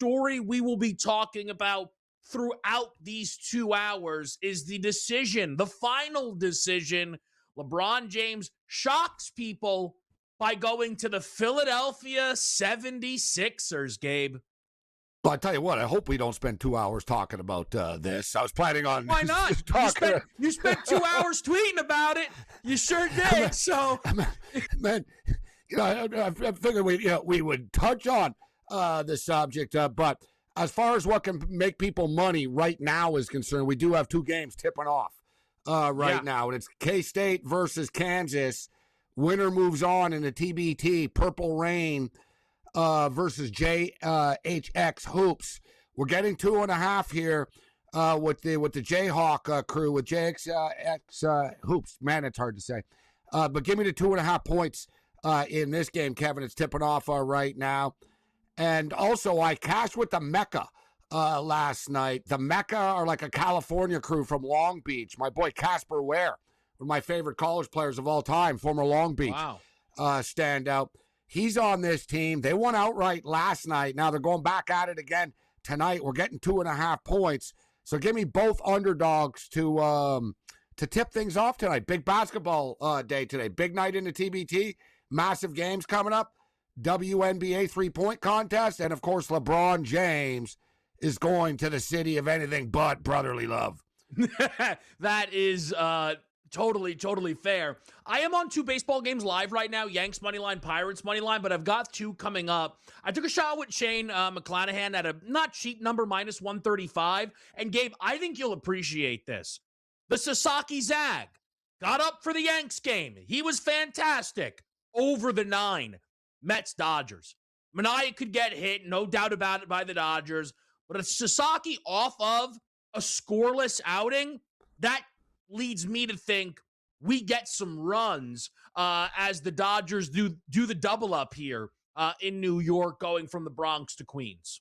story we will be talking about throughout these 2 hours is the decision, the final decision. LeBron James shocks people by going to the Philadelphia 76ers, Gabe. Well, I tell you what, I hope we don't spend 2 hours talking about this. I was planning on... Why not? You spent 2 hours tweeting about it. You sure did. So, man, I figured we would touch on the subject, but as far as what can make people money right now is concerned, we do have 2 games tipping off now, and it's K-State versus Kansas. Winner moves on in the TBT Purple Rain versus JHX Hoops. We're getting 2.5 here with the Jayhawk crew with JXX Hoops. Man, it's hard to say. But give me the 2.5 points in this game, Kevin. It's tipping off right now. And also, I cashed with the Mecca last night. The Mecca are like a California crew from Long Beach. My boy Casper Ware, one of my favorite college players of all time, former Long Beach standout. He's on this team. They won outright last night. Now they're going back at it again tonight. We're getting 2.5 points. So give me both underdogs to tip things off tonight. Big basketball day today. Big night in the TBT. Massive games coming up. WNBA 3-point contest. And, of course, LeBron James is going to the city of anything but brotherly love. That is totally fair. I am on 2 baseball games live right now, Yanks moneyline, Pirates moneyline, but I've got 2 coming up. I took a shot with Shane McClanahan at a not cheap number, -135. And Gabe, I think you'll appreciate this. The Sasaki Zag got up for the Yanks game. He was fantastic. Over the 9. Mets-Dodgers. Manaea could get hit, no doubt about it, by the Dodgers. But a Sasaki off of a scoreless outing, that leads me to think we get some runs as the Dodgers do the double up here in New York, going from the Bronx to Queens.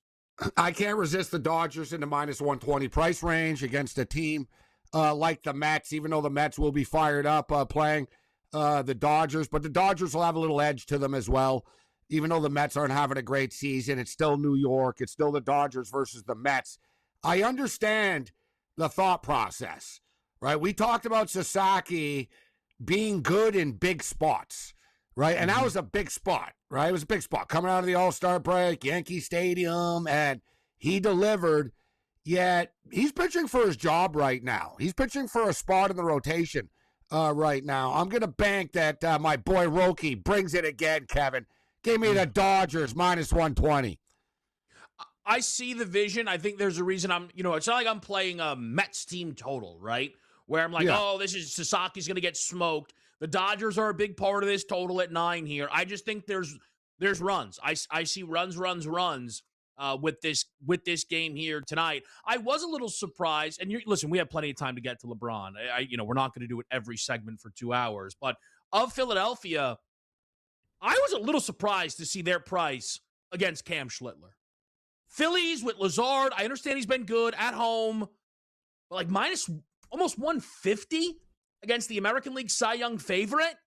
I can't resist the Dodgers in the -120 price range against a team like the Mets, even though the Mets will be fired up playing the Dodgers. But the Dodgers will have a little edge to them as well. Even though the Mets aren't having a great season, it's still New York. It's still the Dodgers versus the Mets. I understand the thought process, right? We talked about Sasaki being good in big spots, right? And that was a big spot, right? It was a big spot coming out of the All-Star break, Yankee Stadium, and he delivered. Yet he's pitching for his job right now. He's pitching for a spot in the rotation right now. I'm going to bank that my boy Roki brings it again, Kevin. Give me the Dodgers -120. I see the vision. I think there's a reason it's not like I'm playing a Mets team total, right? Where I'm like, this is Sasaki's going to get smoked. The Dodgers are a big part of this total at 9 here. I just think there's runs. I see runs with this game here tonight. I was a little surprised, and listen, we have plenty of time to get to LeBron. We're not going to do it every segment for 2 hours, but of Philadelphia, I was a little surprised to see their price against Cam Schlittler. Phillies with Lazard, I understand he's been good at home, but like minus almost 150 against the American League Cy Young favorite?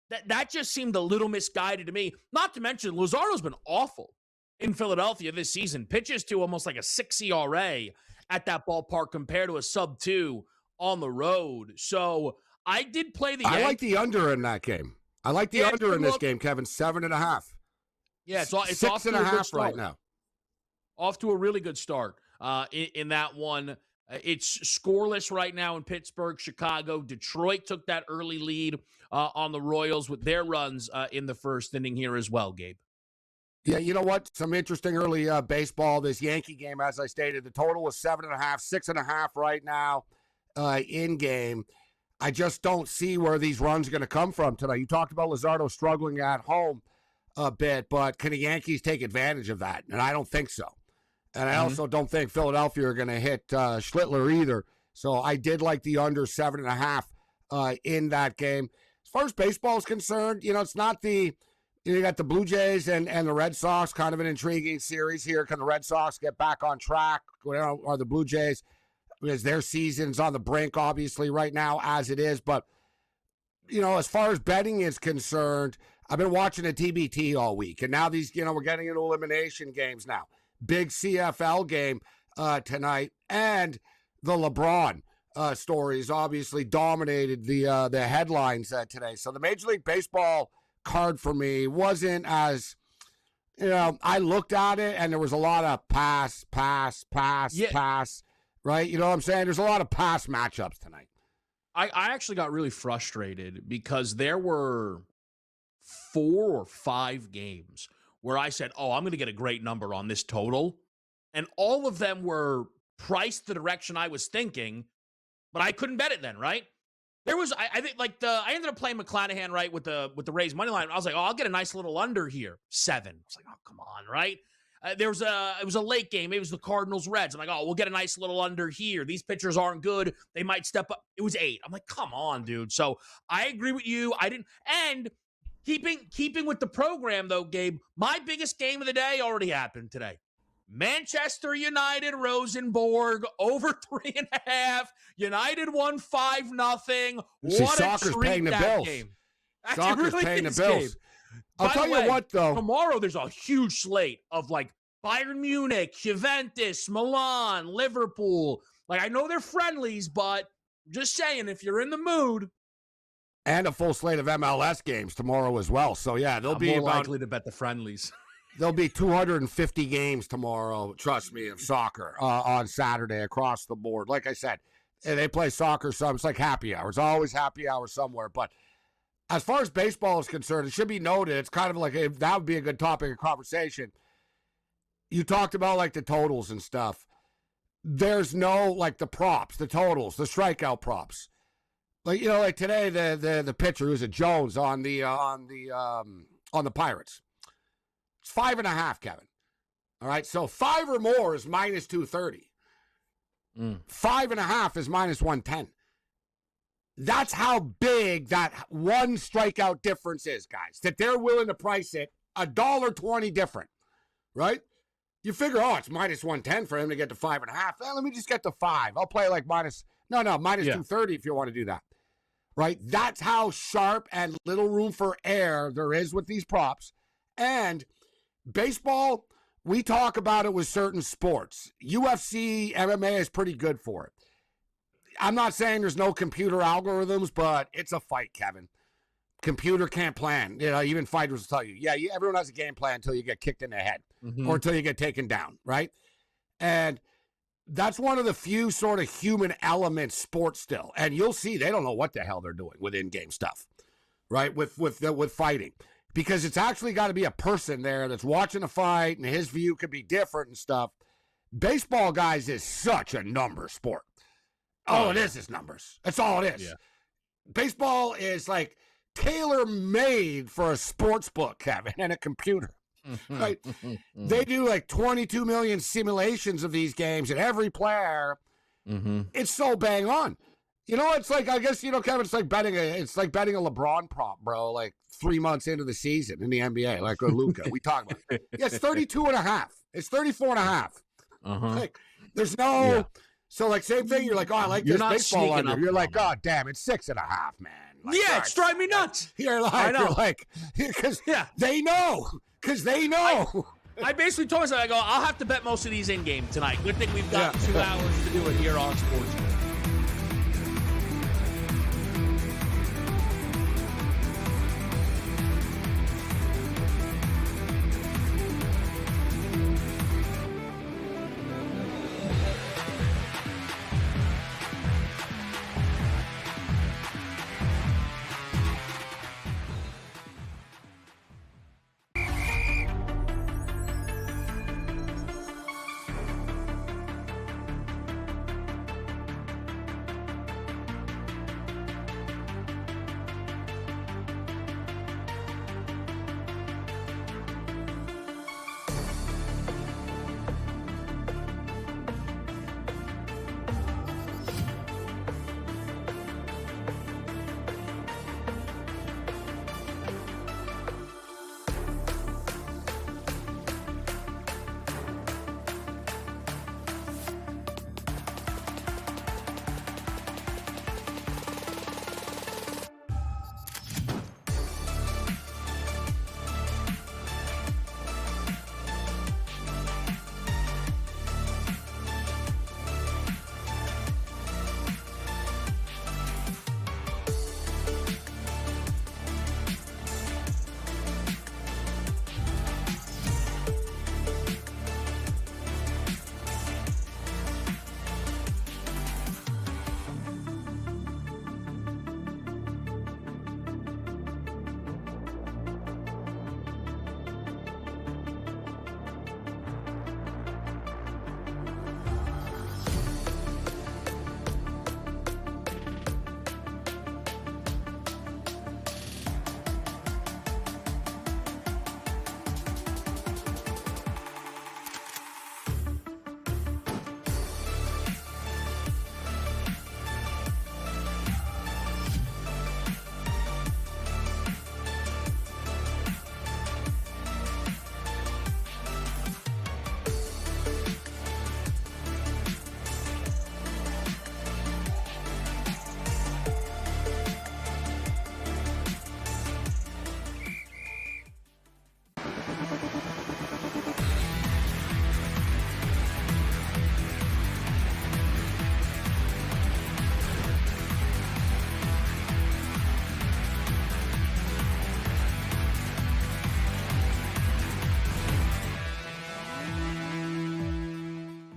That just seemed a little misguided to me. Not to mention, Lazardo's been awful in Philadelphia this season. Pitches to almost like a 6 ERA at that ballpark compared to a sub-2 on the road. So I did play the I like the under in that game. I like the under in this game, Kevin. 7.5. Yeah, it's 6.5 right now. Off to a really good start in that one. It's scoreless right now in Pittsburgh, Chicago. Detroit took that early lead on the Royals with their runs in the first inning here as well, Gabe. Yeah, you know what? Some interesting early baseball. This Yankee game, as I stated, the total was 7.5, 6.5 right now in game. I just don't see where these runs are going to come from tonight. You talked about Luzardo struggling at home a bit, but can the Yankees take advantage of that? And I don't think so. And I also don't think Philadelphia are going to hit Schlittler either. So I did like the under 7.5 in that game. As far as baseball is concerned, it's not the you got the Blue Jays and the Red Sox, kind of an intriguing series here. Can the Red Sox get back on track? Or the Blue Jays? Because their season's on the brink, obviously, right now, as it is. But, as far as betting is concerned, I've been watching the TBT all week. And now these, we're getting into elimination games now. big CFL game tonight, and the LeBron stories obviously dominated the headlines today. So the Major League Baseball card for me wasn't as, I looked at it and there was a lot of pass, right? You know what I'm saying? There's a lot of pass matchups tonight. I actually got really frustrated because there were 4 or 5 games where I said, oh, I'm going to get a great number on this total. And all of them were priced the direction I was thinking, but I couldn't bet it then, right? There was, I think, I ended up playing McClanahan, right, with the Rays money line. I was like, oh, I'll get a nice little under here, 7. I was like, oh, come on, right? It was a late game. It was the Cardinals Reds. I'm like, oh, we'll get a nice little under here. These pitchers aren't good. They might step up. It was 8. I'm like, come on, dude. So I agree with you. And keeping with the program though, Gabe, my biggest game of the day already happened today. Manchester United, Rosenborg, over 3.5. United won 5-0. What soccer's a treat paying the that bills. game. Soccer's really paying the is, bills. Gabe. I'll By tell the way, you what, though. Tomorrow there's a huge slate of Bayern Munich, Juventus, Milan, Liverpool. I know they're friendlies, but just saying, if you're in the mood. And a full slate of MLS games tomorrow as well. So, yeah, they'll be more likely to bet the friendlies. There'll be 250 games tomorrow, trust me, of soccer on Saturday across the board. Like I said, they play soccer, so it's like happy hour. It's always happy hour somewhere. But as far as baseball is concerned, it should be noted, it's kind of like that would be a good topic of conversation. You talked about the totals and stuff. There's no the props, the totals, the strikeout props. Today the pitcher who's a Jones on the Pirates. It's 5.5, Kevin. All right, so 5 or more is minus 230. 5.5 is minus 110. That's how big that one strikeout difference is, guys. That they're willing to price it $1.20 different, right? You figure, it's minus 110 for him to get to 5.5. Let me just get to 5. I'll play minus 230 if you want to do that, right? That's how sharp and little room for error there is with these props. And baseball, we talk about it with certain sports. UFC, MMA is pretty good for it. I'm not saying there's no computer algorithms, but it's a fight, Kevin. Computer can't plan. Even fighters will tell you, everyone has a game plan until you get kicked in the head or until you get taken down, right? And that's one of the few sort of human elements sports still. And you'll see they don't know what the hell they're doing with in-game stuff, right? With fighting. Because it's actually got to be a person there that's watching a fight and his view could be different and stuff. Baseball, guys, is such a number sport. All it is numbers. That's all it is. Yeah. Baseball is tailor-made for a sports book, Kevin, and a computer. Right? They do 22 million simulations of these games, and every player, it's so bang on. It's I guess, Kevin, it's like betting a LeBron prop, bro, 3 months into the season in the NBA, like Luka. We talk about it. Yeah, it's 32.5. It's 34.5. There's no... Yeah. So, same thing. You're I like this baseball under. You're oh, damn, it's 6.5, man. It's driving me nuts. You're because they know. Because they know. I basically told myself, I'll have to bet most of these in-game tonight. Good thing we've got 2 hours to do it here on SportsGrid.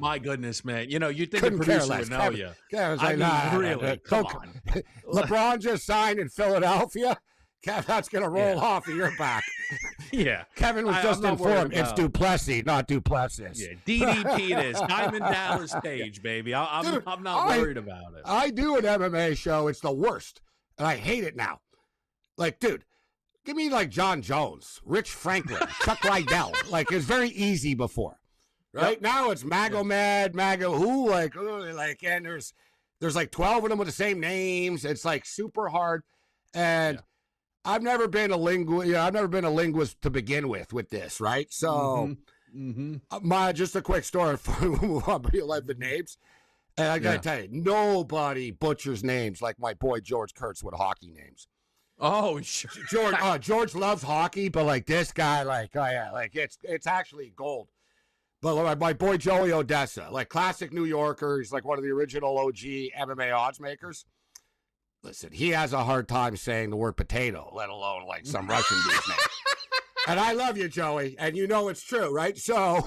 My goodness, man. You know, you'd think Couldn't the care producer less. would know you. Kevin's I like, mean, nah, really, come on. LeBron just signed in Philadelphia. Kev, that's going to roll off of your back. Yeah. Kevin was just informed. It's about... Duplessis, not Duplessis. Yeah, DDP it is. Diamond Dallas stage, baby. I'm not worried about it. I do an MMA show. It's the worst. And I hate it now. Like, dude, give me like John Jones, Rich Franklin, Chuck Liddell. Like, it's very easy before. Right? Yep. Now it's Magomed, Mago who, and there's like 12 of them with the same names. It's like super hard. And I've never been a linguist to begin with this, right? So just a quick story before we move on, but you like the names. And I gotta tell you, nobody butchers names like my boy George Kurtz with hockey names. Oh, sure. George loves hockey, but like this guy, it's actually gold. But my boy Joey Odessa, like classic New Yorker, he's like one of the original OG MMA odds makers. Listen, he has a hard time saying the word potato, let alone like some Russian dude's name. And I love you, Joey, and you know it's true, right? So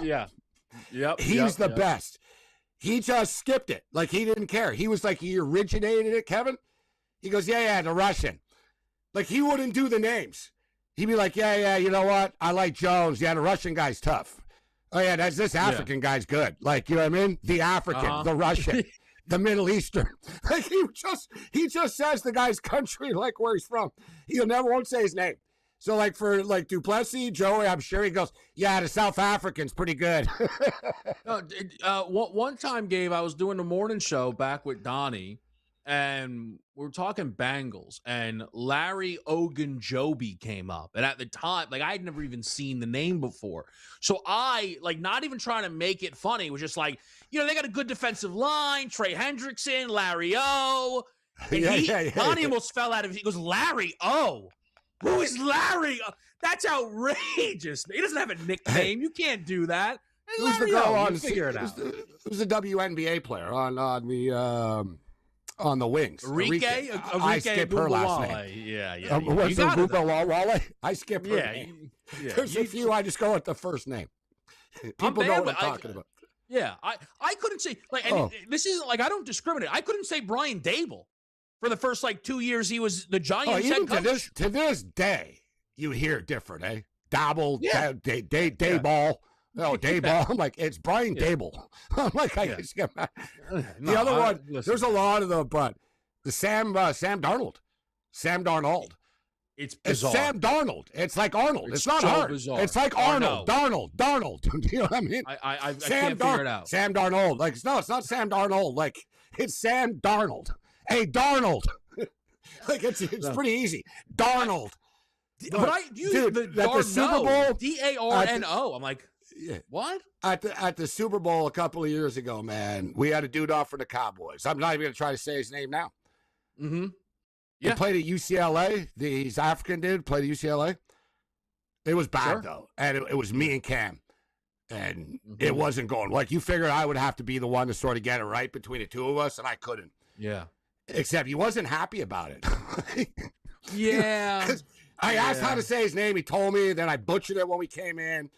he's the best. He just skipped it. Like, he didn't care. He was like, he originated it, Kevin. He goes, yeah, the Russian. Like, he wouldn't do the names. He'd be like, yeah, you know what? I like Jones. Yeah, the Russian guy's tough. Oh, yeah, this African guy's good. Like, you know what I mean? The African, the Russian. The Middle Eastern. Like, he just says the guy's country, like where he's from. Won't say his name. So like for like Duplessis, Joey, I'm sure he goes, yeah, the South African's pretty good. One time, Gabe, I was doing the morning show back with Donnie, and we were talking Bengals, and Larry Ogunjobi came up. And at the time, like, I'd never even seen the name before. So I, like, not even trying to make it funny, was just like, you know, they got a good defensive line, Trey Hendrickson, Larry O. And Donnie almost fell out of it. He goes, Larry O? Who is Larry O? That's outrageous. He doesn't have a nickname. You can't do that. Who's the guy on? Figure it out. Who's the WNBA player on the wings? Enrique? I skip her last name. Yeah. What's the Wale? I skip her name. There's a few I just go with the first name. People know what I'm talking about. Yeah, I couldn't say, like, and this isn't like I don't discriminate. I couldn't say Brian Dable for the first like 2 years he was the Giants head coach. To this day, you hear different, eh? Dabble, Dayball. No, Dayball. I'm like, it's Brian Dable. I'm like, I just get mad. The other one, there's a lot of them, but the Sam Darnold. Sam Darnold. It's bizarre. It's Sam Darnold. It's like Arnold. It's not so hard. Bizarre. It's like Arnold. Darnold. You know what I mean? I can't figure it out. Sam Darnold. Like, no, it's not Sam Darnold. Like, it's Sam Darnold. Hey, Darnold. Like, it's pretty easy. Darnold. But I use the Super Bowl. Darno. I'm like, what? At the Super Bowl a couple of years ago, man, we had a dude off for the Cowboys. I'm not even going to try to say his name now. Mm-hmm. He played at UCLA. He's African dude, played at UCLA. It was bad, though. And it was me and Cam. And it wasn't going. Like, you figured I would have to be the one to sort of get it right between the two of us, and I couldn't. Yeah. Except he wasn't happy about it. Yeah. I asked how to say his name. He told me. Then I butchered it when we came in.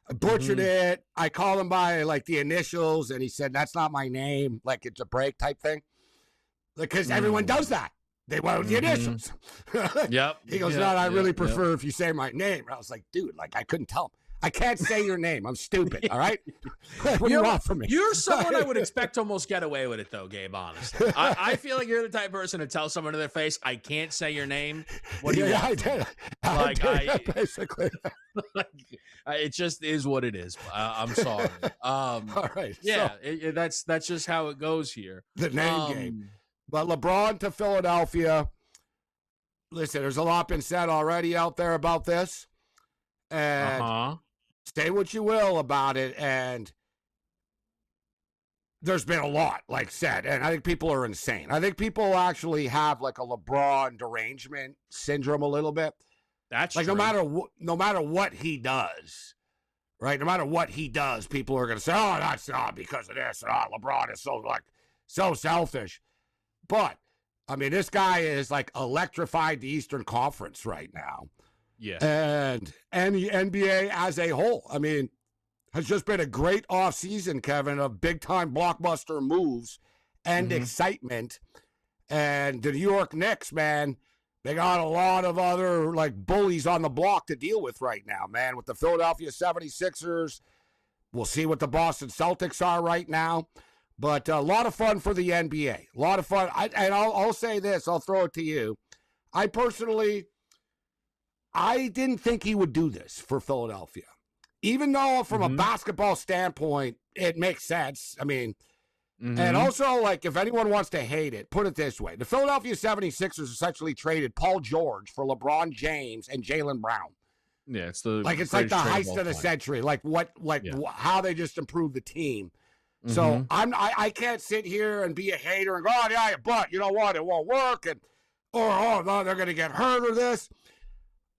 I butchered it. I called him by, like, the initials, and he said, that's not my name. Like, it's a break type thing. Because everyone does that. They went with the initials. Yep. He goes, no, I really prefer if you say my name. I was like, dude, like, I couldn't tell him. I can't say your name. I'm stupid, all right? What do you want from me? You're someone I would expect to almost get away with it, though, Gabe, honestly. I feel like you're the type of person to tell someone to their face, I can't say your name. What do you want? I did, basically. It just is what it is. I'm sorry. All right. Yeah, so, that's just how it goes here. The name game. But LeBron to Philadelphia. Listen, there's a lot been said already out there about this. And say what you will about it. And there's been a lot, like said. And I think people are insane. I think people actually have like a LeBron derangement syndrome a little bit. That's like true. no matter what he does, right? No matter what he does, people are going to say, oh, that's not because of this. Oh, LeBron is so selfish. But, I mean, this guy is, like, electrified the Eastern Conference right now. Yeah. And the NBA as a whole. I mean, has just been a great offseason, Kevin, of big-time blockbuster moves and excitement. And the New York Knicks, man, they got a lot of other, like, bullies on the block to deal with right now, man. With the Philadelphia 76ers, we'll see what the Boston Celtics are right now. But a lot of fun for the NBA. A lot of fun. I'll say this. I'll throw it to you. I didn't think he would do this for Philadelphia. Even though from a basketball standpoint, it makes sense. I mean, and also, like, if anyone wants to hate it, put it this way. The Philadelphia 76ers essentially traded Paul George for LeBron James and Jaylen Brown. Yeah, it's like the heist of the century. How they just improved the team. So I can't sit here and be a hater and go, oh, yeah, but you know what? It won't work. Or no, they're going to get hurt or this.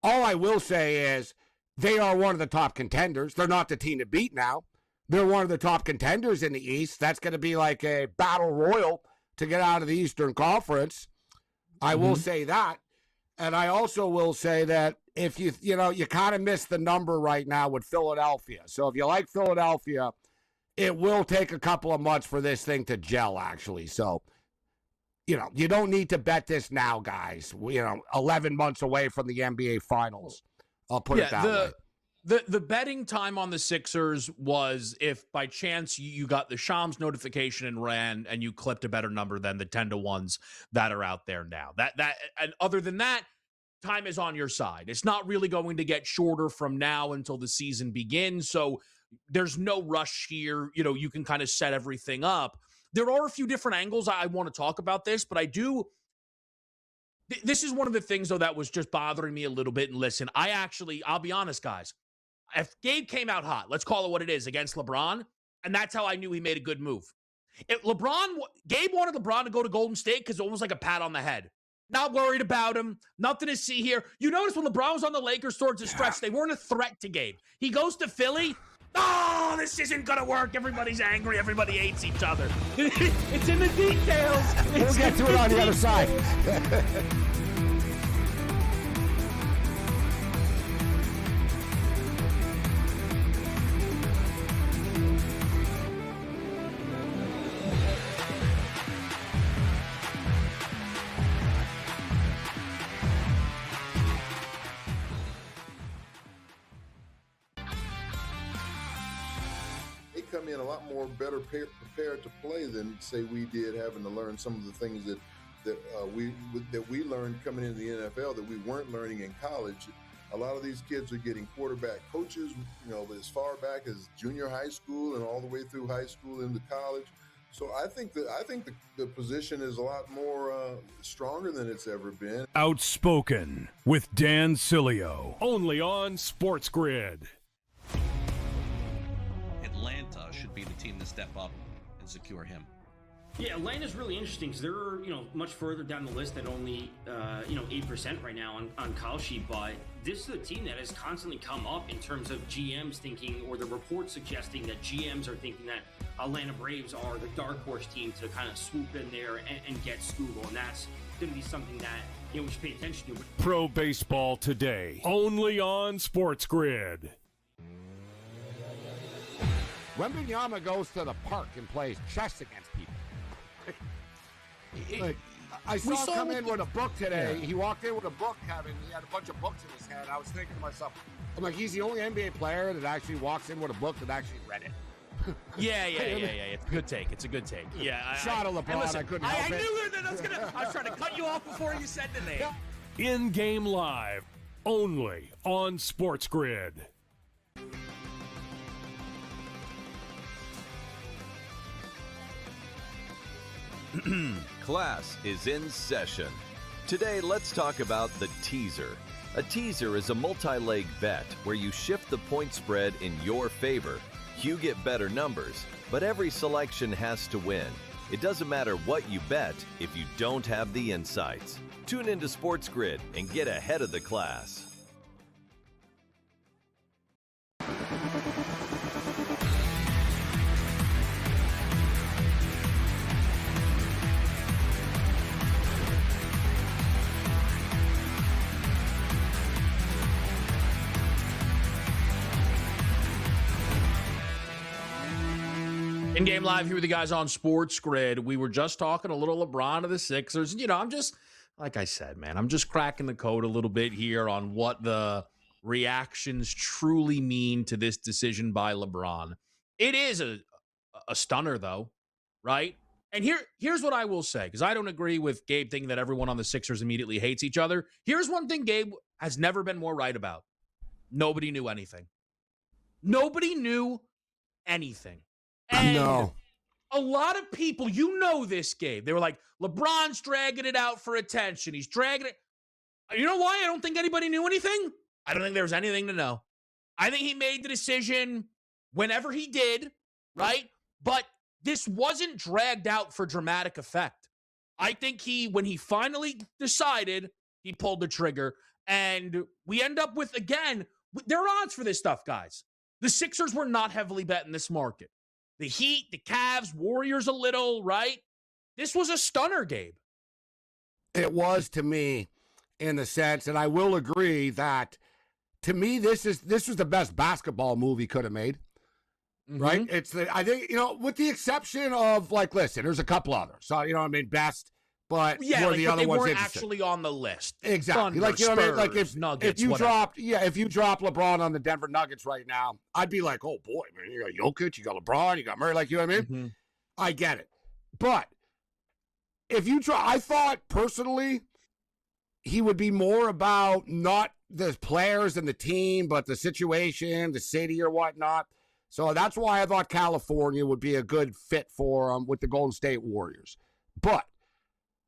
All I will say is they are one of the top contenders. They're not the team to beat now. They're one of the top contenders in the East. That's going to be like a battle royal to get out of the Eastern Conference. I will say that. And I also will say that if you kind of miss the number right now with Philadelphia. So if you like Philadelphia, it will take a couple of months for this thing to gel, actually. So, you don't need to bet this now, guys. 11 months away from the NBA Finals. I'll put it that way. The betting time on the Sixers was if by chance you got the Shams notification and ran and you clipped a better number than the 10-1s that are out there now. And other than that, time is on your side. It's not really going to get shorter from now until the season begins. So there's no rush here. You can kind of set everything up. There are a few different angles I want to talk about this, but this is one of the things, though, that was just bothering me a little bit. And listen, I'll be honest, guys. If Gabe came out hot, let's call it what it is, against LeBron, and that's how I knew he made a good move. Gabe wanted LeBron to go to Golden State because it was almost like a pat on the head. Not worried about him. Nothing to see here. You notice when LeBron was on the Lakers towards the stretch, they weren't a threat to Gabe. He goes to Philly. Oh, this isn't going to work. Everybody's angry. Everybody hates each other. It's in the details. We'll get to it on the other side. Come in a lot more better prepared to play than, say, we did, having to learn some of the things that we learned coming into the NFL that we weren't learning in college. A lot of these kids are getting quarterback coaches, as far back as junior high school and all the way through high school into college. So I think the position is a lot more stronger than it's ever been. Outspoken with Dan Cilio, only on SportsGrid. Atlanta should be the team to step up and secure him. Yeah, Atlanta's really interesting because they're much further down the list at only 8% right now on Kyle Sheet, but this is a team that has constantly come up in terms of GMs thinking, or the reports suggesting that GMs are thinking that Atlanta Braves are the dark horse team to kind of swoop in there and get Scoogle, and that's going to be something that we should pay attention to. Pro Baseball Today, only on SportsGrid. Wembanyama goes to the park and plays chess against people. I saw him come in with a book today. Yeah. He walked in with a book, Kevin. He had a bunch of books in his hand. I was thinking to myself, I'm like, he's the only NBA player that actually walks in with a book that actually read it. Yeah. It's a good take. Yeah. Shot of LeBron. Listen, I couldn't help it. I knew that I was trying to cut you off before you said the name. In-game live, only on SportsGrid. Class is in session. Today, let's talk about the teaser. A teaser is a multi-leg bet where you shift the point spread in your favor. You get better numbers, but every selection has to win. It doesn't matter what you bet if you don't have the insights. Tune into SportsGrid and get ahead of the class. In Game Live here with the guys on SportsGrid. We were just talking a little LeBron to the Sixers. You know, I'm just, like I said, man, I'm just cracking the code a little bit here on what the reactions truly mean to this decision by LeBron. It is a stunner, though, right? And here's what I will say, because I don't agree with Gabe thinking that everyone on the Sixers immediately hates each other. Here's one thing Gabe has never been more right about. Nobody knew anything. Nobody knew anything. And No. a lot of people, you know this, Gabe. They were like, LeBron's dragging it out for attention. He's dragging it. You know why I don't think anybody knew anything? I don't think there was anything to know. I think he made the decision whenever he did, right? But this wasn't dragged out for dramatic effect. I think when he finally decided, he pulled the trigger. And we end up with, again, there are odds for this stuff, guys. The Sixers were not heavily bet in this market. The Heat, the Cavs, Warriors a little, right? This was a stunner, Gabe. It was to me, in the sense, and I will agree that, to me, this was the best basketball move he could have made. Right? I think, with the exception of, like, listen, there's a couple others. So, you know what I mean? Best, but yeah, the other they ones weren't actually on the list. Exactly. Thunder, like, you know what I mean? Like, Spurs, Nuggets, if you whatever. if you drop LeBron on the Denver Nuggets right now, I'd be like, oh boy, man, you got Jokic, you got LeBron, you got Murray, like, you know what I mean? I get it. But if you I thought personally he would be more about not the players and the team, but the situation, the city or whatnot. So that's why I thought California would be a good fit for him with the Golden State Warriors. But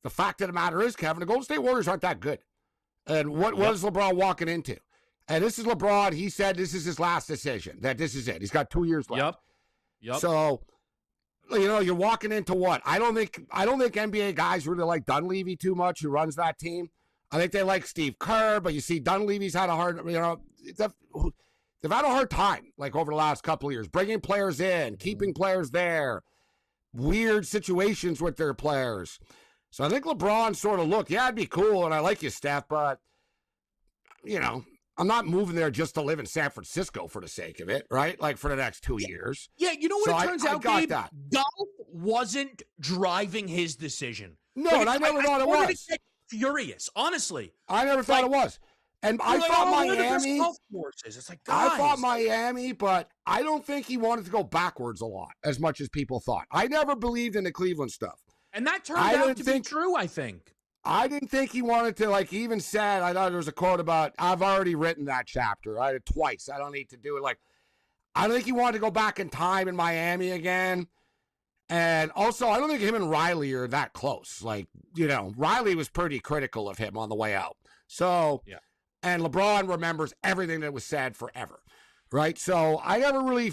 the fact of the matter is, Kevin, the Golden State Warriors aren't that good. And what is LeBron walking into? And this is LeBron. He said this is his last decision, that this is it. He's got 2 years left. Yep. So, you're walking into what? I don't think NBA guys really like Dunleavy too much, who runs that team. I think they like Steve Kerr, but you see Dunleavy's had a hard, they've had a hard time, like, over the last couple of years, bringing players in, keeping players there, weird situations with their players. So I think LeBron sort of looked, yeah, it'd be cool, and I like you, Steph, but, I'm not moving there just to live in San Francisco for the sake of it, right? Like, for the next 2 years. Yeah, you know what it turns out, Gabe? That. Golf wasn't driving his decision. No, and I never thought it was. Furious, honestly. I never thought it was. And I thought Miami. It's like, guys. I thought Miami, but I don't think he wanted to go backwards a lot, as much as people thought. I never believed in the Cleveland stuff. And that turned out to be true, I think. I didn't think he wanted to, like, he even said, I thought there was a quote about, I've already written that chapter. I did it twice. I don't need to do it. Like, I don't think he wanted to go back in time in Miami again. And also, I don't think him and Riley are that close. Like, Riley was pretty critical of him on the way out. So, yeah. And LeBron remembers everything that was said forever, right? So I never really,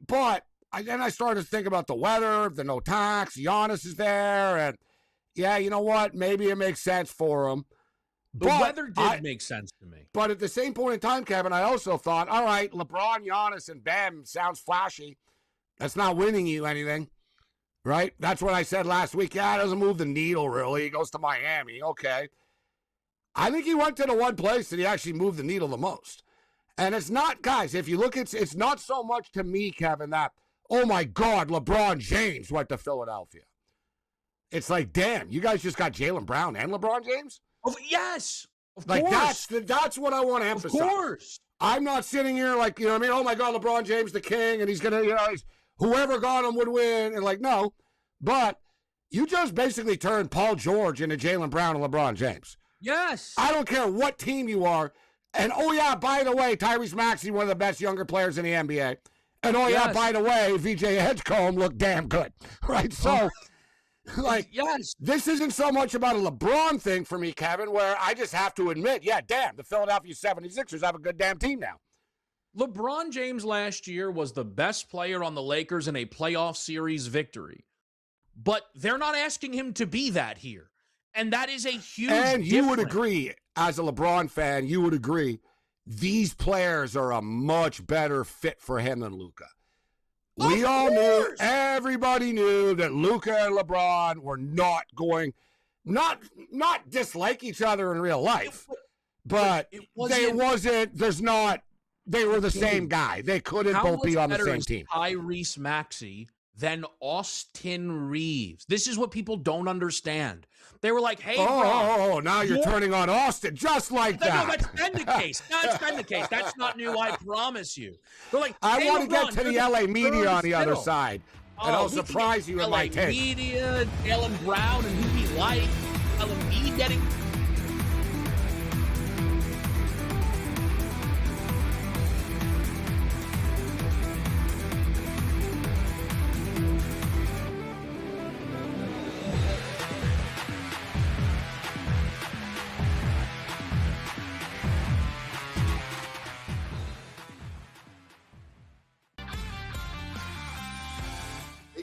but then I started to think about the weather, the no tax, Giannis is there, and yeah, you know what? Maybe it makes sense for him. The weather did make sense to me. But at the same point in time, Kevin, I also thought, all right, LeBron, Giannis, and Bam sounds flashy. That's not winning you anything, right? That's what I said last week. Yeah, it doesn't move the needle, really. He goes to Miami. Okay. I think he went to the one place that he actually moved the needle the most. And it's not, guys, if you look, it's not so much to me, Kevin, that, oh, my God, LeBron James went to Philadelphia. It's like, damn, you guys just got Jaylen Brown and LeBron James? Oh, yes, of like, course. That's what I want to emphasize. Of course. I'm not sitting here like, you know what I mean? Oh, my God, LeBron James the king, and he's going to, whoever got him would win. And, like, no. But you just basically turned Paul George into Jaylen Brown and LeBron James. Yes. I don't care what team you are. And, oh, yeah, by the way, Tyrese Maxey, one of the best younger players in the NBA. And, oh, yeah, by the way, VJ Edgecombe looked damn good. Right? So, like, yes, this isn't so much about a LeBron thing for me, Kevin, where I just have to admit, yeah, damn, the Philadelphia 76ers have a good damn team now. LeBron James last year was the best player on the Lakers in a playoff series victory. But they're not asking him to be that here. And that is a huge And you difference. would agree, as a LeBron fan, you would agree, these players are a much better fit for him than Luka. We all knew, everybody knew that Luka and LeBron were not going, not dislike each other in real life, but they were the same guy. They couldn't both be on the same team. Tyrese Maxey than Austin Reeves. This is what people don't understand. They were like, hey, now you're turning on Austin just like that. No, that's been the case. That's been the case. That's not new, I promise you. They're like, I hey, want to get LeBron, to the LA media on the other side, and I'll surprise you with my take. Media, Jaylen Brown, and who we like. Embiid getting.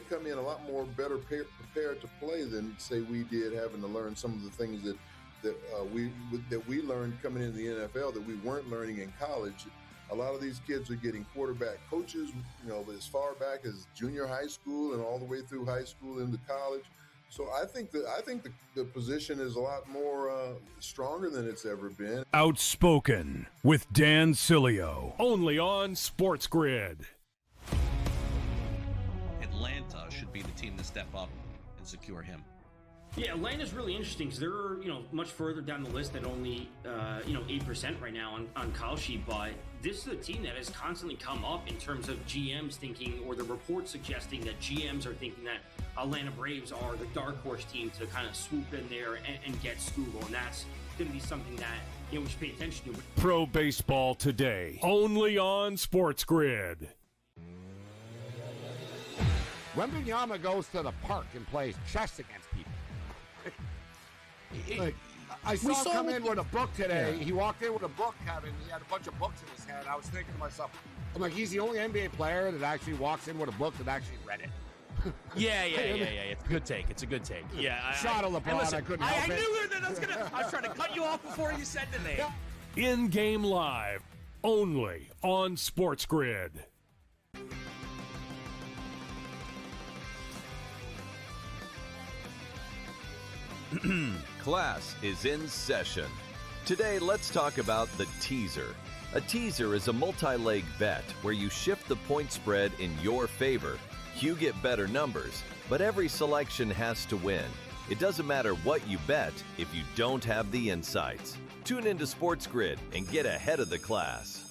Come in a lot more better prepared to play than say we did, having to learn some of the things that we learned coming into the NFL that we weren't learning in college. A lot of these kids are getting quarterback coaches, as far back as junior high school and all the way through high school into college. So I think the position is a lot more stronger than it's ever been. Outspoken with Dan Cilio, only on SportsGrid. Atlanta should be the team to step up and secure him. Yeah, Atlanta's really interesting because they're much further down the list at only 8% right now on call sheet. But this is a team that has constantly come up in terms of GMs thinking, or the reports suggesting that GMs are thinking that Atlanta Braves are the dark horse team to kind of swoop in there and get Scoogle, and that's going to be something that we should pay attention to. Pro Baseball Today, only on SportsGrid. Wembanyama goes to the park and plays chess against people. I saw him come in with a book today. Yeah. He walked in with a book, Kevin. He had a bunch of books in his hand. I was thinking to myself, I'm like, he's the only NBA player that actually walks in with a book that actually read it. Yeah. It's a good take. Yeah. Shot of LeBron. Listen, I couldn't help it. I knew that I was trying to cut you off before you said the name. In-game live, only on SportsGrid. Class is in session. Today, let's talk about the teaser. A teaser is a multi-leg bet where you shift the point spread in your favor. You get better numbers, but every selection has to win. It doesn't matter what you bet if you don't have the insights. Tune into SportsGrid and get ahead of the class.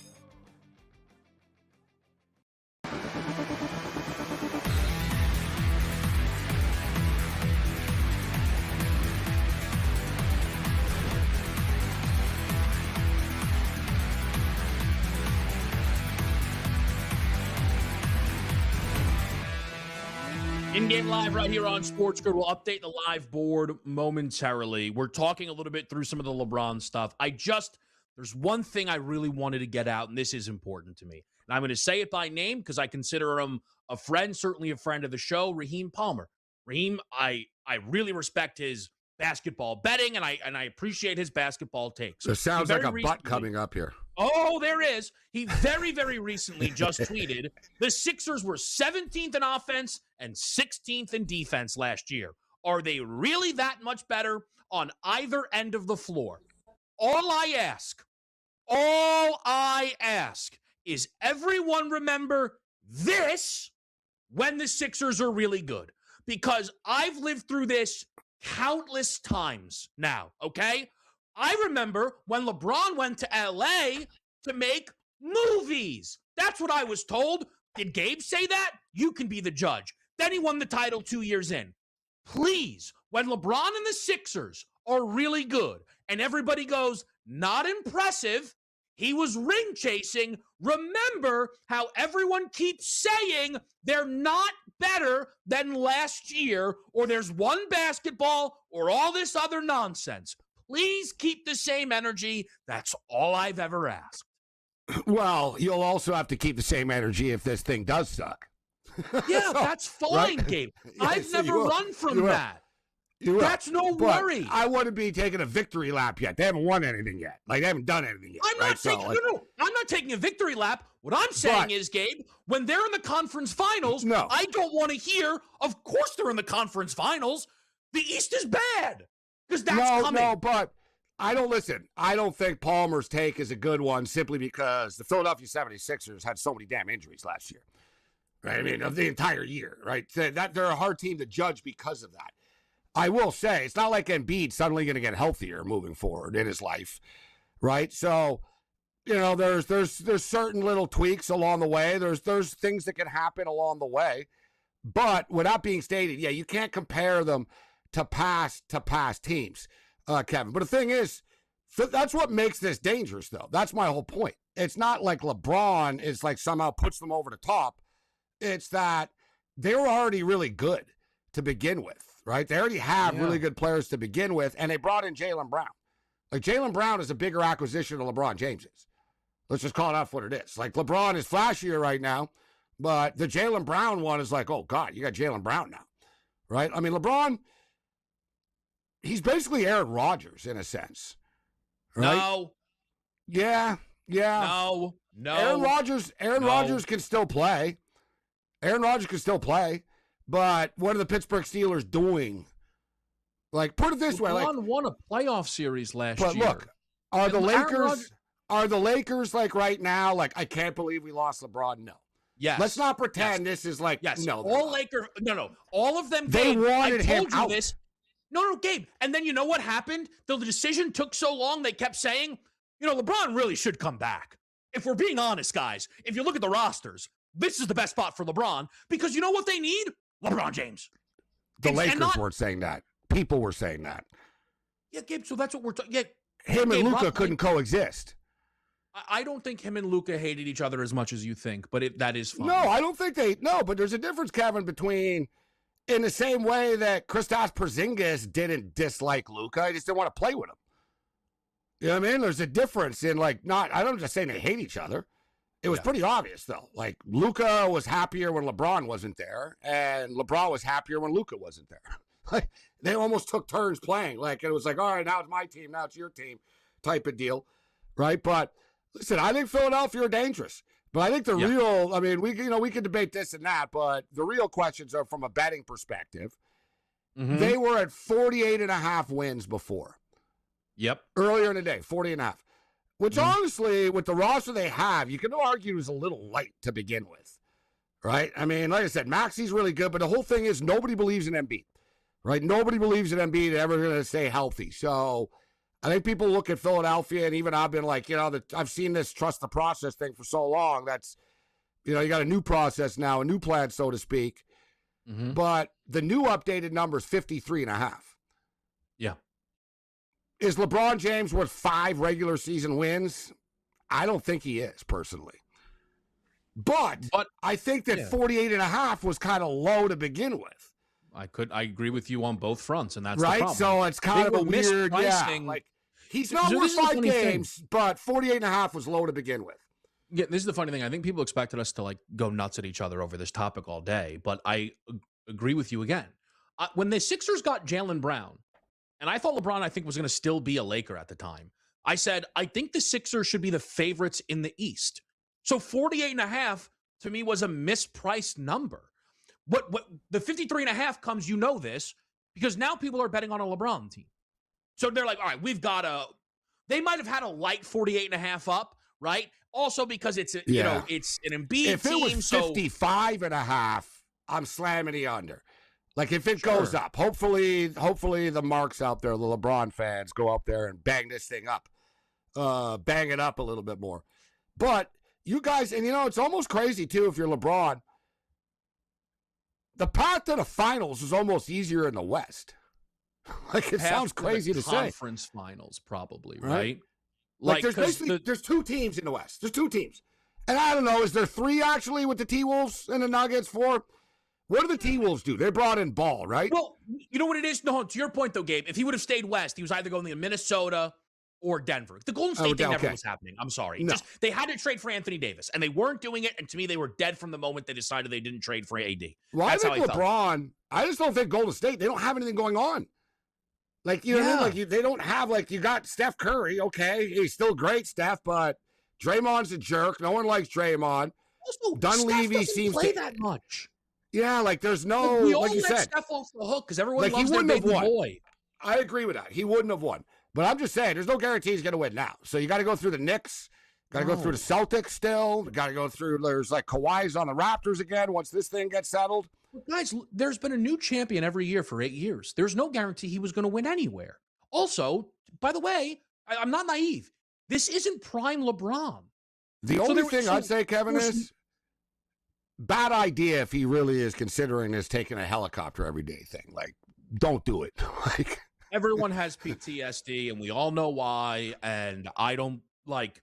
In-game live right here on SportsGrid. We'll update the live board momentarily. We're talking a little bit through some of the LeBron stuff. There's one thing I really wanted to get out, and this is important to me. And I'm going to say it by name because I consider him a friend, certainly a friend of the show, Raheem Palmer. Raheem, I really respect his basketball betting, and I appreciate his basketball takes. There sounds like a butt coming up here. Oh, there is. He very, very recently just tweeted the Sixers were 17th in offense and 16th in defense last year. Are they really that much better on either end of the floor? All I ask is everyone remember this when the Sixers are really good. Because I've lived through this countless times now, okay? I remember when LeBron went to LA to make movies. That's what I was told. Did Gabe say that? You can be the judge. Then he won the title 2 years in. Please, when LeBron and the Sixers are really good and everybody goes, not impressive, he was ring chasing. Remember how everyone keeps saying they're not better than last year, or there's one basketball, or all this other nonsense. Please keep the same energy. That's all I've ever asked. Well, you'll also have to keep the same energy if this thing does suck. Yeah, that's fine, right? Gabe. I've never run from that. That's no worry. I wouldn't be taking a victory lap yet. They haven't won anything yet. Like, they haven't done anything yet. I'm not taking a victory lap. What I'm saying is, Gabe, when they're in the conference finals, I don't want to hear, of course they're in the conference finals. The East is bad. Because that's coming. No, but I don't think Palmer's take is a good one simply because the Philadelphia 76ers had so many damn injuries last year. right? I mean, of the entire year, right? That they're a hard team to judge because of that. I will say, it's not like Embiid's suddenly going to get healthier moving forward in his life, right? So, there's certain little tweaks along the way. There's things that can happen along the way. But without being stated, you can't compare them to past teams, Kevin. But the thing is, that's what makes this dangerous, though. That's my whole point. It's not like LeBron is like somehow puts them over the top. It's that they were already really good to begin with, right? They already have really good players to begin with, and they brought in Jaylen Brown. Like, Jaylen Brown is a bigger acquisition than LeBron James is. Let's just call it out for what it is. Like, LeBron is flashier right now, but the Jaylen Brown one is like, oh, God, you got Jaylen Brown now, right? I mean, LeBron, he's basically Aaron Rodgers in a sense. Right? No. Yeah. No. Aaron Rodgers can still play. Aaron Rodgers can still play, but what are the Pittsburgh Steelers doing? Like, put it this way. LeBron won a playoff series last year. But look, are the Lakers like right now, like, I can't believe we lost LeBron? No. Yes. Let's not pretend this is like, no. All Lakers, no. All of them, they Gabe, wanted him I told you out. this. No, Gabe. And then you know what happened? The decision took so long, they kept saying, LeBron really should come back. If we're being honest, guys, if you look at the rosters, this is the best spot for LeBron because you know what they need? LeBron James. The Lakers weren't saying that. People were saying that. Yeah, Gabe, so that's what we're talking. Yeah, him and Luka couldn't coexist. I don't think him and Luka hated each other as much as you think, but that is fine. No, I don't think but there's a difference, Kevin, between in the same way that Kristaps Porzingis didn't dislike Luka, he just didn't want to play with him. You know what I mean? There's a difference in I don't just say they hate each other. It was pretty obvious, though. Like, Luka was happier when LeBron wasn't there, and LeBron was happier when Luka wasn't there. Like, they almost took turns playing. Like, it was like, all right, now it's my team, now it's your team type of deal, right? But, listen, I think Philadelphia are dangerous. But I think the real, I mean, we could debate this and that, but the real questions are from a betting perspective. Mm-hmm. They were at 48.5 wins before. Yep. Earlier in the day, 40.5. Which, honestly, with the roster they have, you can argue is a little light to begin with, right? I mean, like I said, Maxi's really good, but the whole thing is nobody believes in Embiid, right? Nobody believes in Embiid ever going to stay healthy. So I think people look at Philadelphia, and even I've been like, I've seen this trust the process thing for so long. That's, you got a new process now, a new plan, so to speak. Mm-hmm. But the new updated number is 53.5. Yeah. Is LeBron James worth 5 regular season wins? I don't think he is, personally. But I think that 48.5 was kind of low to begin with. I agree with you on both fronts, and that's right. The problem. So it's kind of a weird, like, he's not worth 5 games, but 48.5 was low to begin with. Yeah, this is the funny thing. I think people expected us to go nuts at each other over this topic all day, but I agree with you again. When the Sixers got Jaylen Brown, and I thought LeBron, I think, was going to still be a Laker at the time. I said, I think the Sixers should be the favorites in the East. So 48.5 to me was a mispriced number. What the 53.5 comes, this, because now people are betting on a LeBron team. So they're like, all right, they might have had a light 48.5 up, right? Also because it's it's an Embiid team. If it was 55.5, I'm slamming the under. Like, if it goes up, hopefully the marks out there, the LeBron fans, go up there and bang this thing up. Bang it up a little bit more. But you guys, and it's almost crazy, too, if you're LeBron. The path to the finals is almost easier in the West. Like, it sounds crazy to say. Conference finals, probably, right? Like there's 2 teams in the West. There's 2 teams. And I don't know, is there 3 actually with the T-Wolves and the Nuggets, 4? What do the T-Wolves do? They brought in Ball, right? Well, you know what it is? No, to your point, though, Gabe, if he would have stayed West, he was either going to Minnesota or Denver. The Golden State thing never was happening. I'm sorry. No. They had to trade for Anthony Davis, and they weren't doing it, and to me, they were dead from the moment they decided they didn't trade for AD. Well, That's I think LeBron, I just don't think Golden State, they don't have anything going on. Like, you know what I mean? They don't have, you got Steph Curry, okay, he's still great, Steph, but Draymond's a jerk. No one likes Draymond. Also, Dunleavy seems play that much. Yeah, there's no, we all like you let said. Steph off the hook because everyone loves their baby boy. I agree with that. He wouldn't have won. But I'm just saying, there's no guarantee he's going to win now. So you got to go through the Knicks Got to go through the Celtics still. Got to go through, there's like Kawhi's on the Raptors again once this thing gets settled. Well, guys, there's been a new champion every year for 8 years. There's no guarantee he was going to win anywhere. Also, by the way, I'm not naive. This isn't prime LeBron. The only thing I'd say, Kevin, is bad idea if he really is considering this taking a helicopter every day thing. Like, don't do it. Like, everyone has PTSD, and we all know why. And I don't like.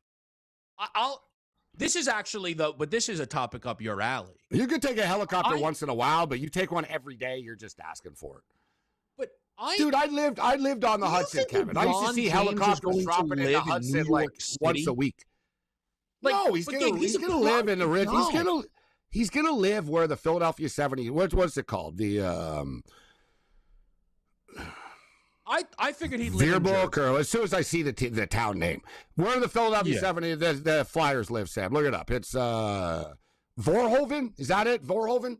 This is actually but this is a topic up your alley. You could take a helicopter once in a while, but you take one every day, you're just asking for it. But I lived on the Hudson, Kevin. I used to see helicopters dropping in the Hudson like once a week. Like, no, he's gonna live in the rich. He's gonna live where the Philadelphia 70. What's it called? The I figured he'd live in Veerbook, or as soon as I see the town name, where the Philadelphia 70 the Flyers live, Sam. Look it up. It's Voorhoven. Is that it? Voorhoven?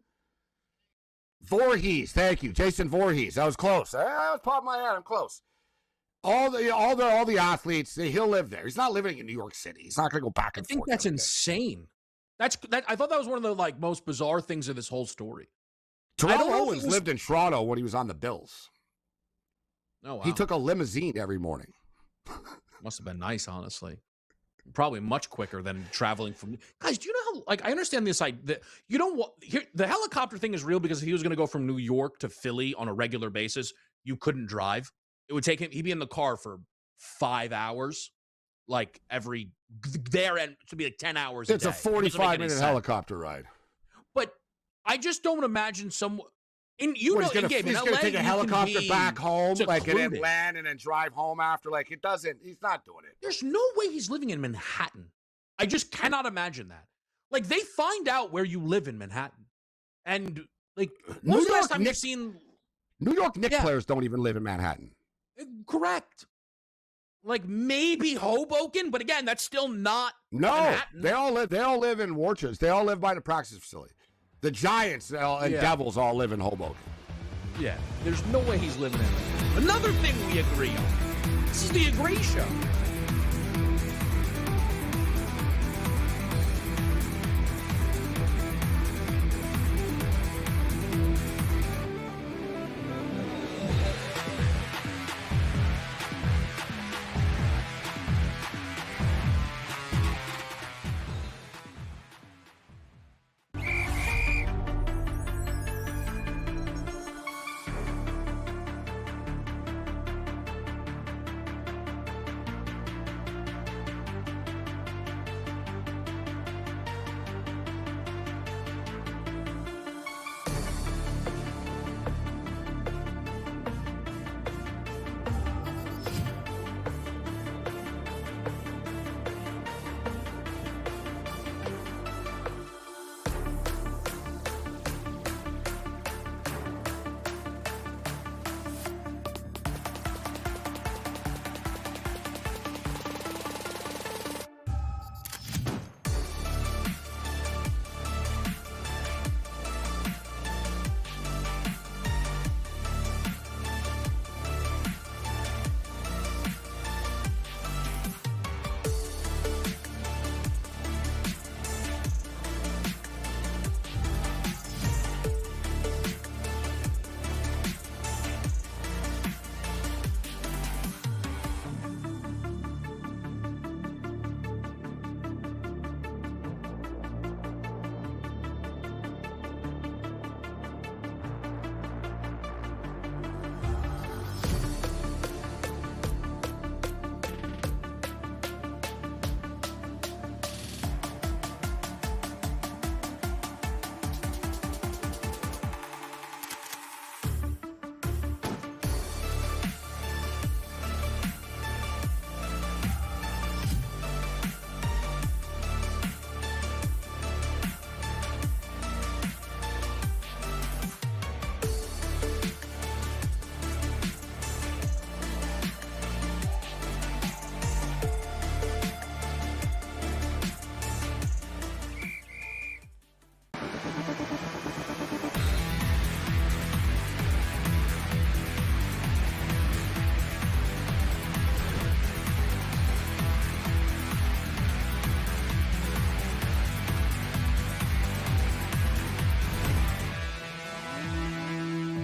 Voorhees. Thank you, Jason Voorhees. I was close. I was popping my head. I'm close. All the athletes. He'll live there. He's not living in New York City. He's not going to go back and forth. I think that's insane. I thought that was one of the most bizarre things of this whole story. Terrell Owens lived in Toronto when he was on the Bills. Oh, wow. He took a limousine every morning. Must have been nice, honestly. Probably much quicker than traveling from. Guys, do you know how? I understand this side. The helicopter thing is real because if he was going to go from New York to Philly on a regular basis, you couldn't drive. It would take him. He'd be in the car for 5 hours, like every there, and to be like 10 hours. It's a 45-minute helicopter ride. But I just don't imagine someone. And he's going to take a helicopter back home, like, and then land and then drive home after. Like, it doesn't. He's not doing it. There's no way he's living in Manhattan. I just cannot imagine that. Like, they find out where you live in Manhattan, and like, when's the last time you've seen New York Knicks players don't even live in Manhattan. Correct. Like, maybe Hoboken, but again, that's still not. No, Manhattan. They all live in Worcester. They all live by the practice facility. The Giants and Devils all live in Hoboken. Yeah, there's no way he's living in it. Another thing we agree on. This is the Agree Show.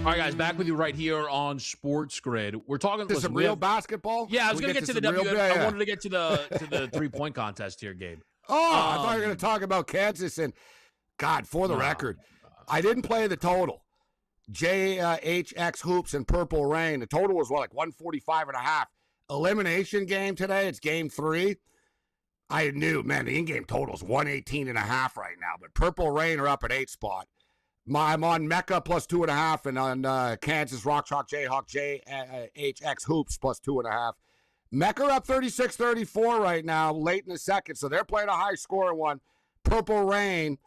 All right, guys, back with you right here on SportsGrid. We're talking This some real basketball. Yeah, I was going to get to the W. I wanted to get to the 3-point contest here, Gabe. Oh, I thought you were going to talk about Kansas and God. For the record, I didn't play the total. JHX Hoops and Purple Rain. The total was like 145.5. Elimination game today. It's game 3. I knew, man, the in-game total is 118.5 right now. But Purple Rain are up at 8 spot. I'm on Mecca plus 2.5, and on Kansas Rock Chalk Jayhawk JHX Hoops plus 2.5. Mecca up 36-34 right now, late in the second, so they're playing a high-scoring one. Purple Rain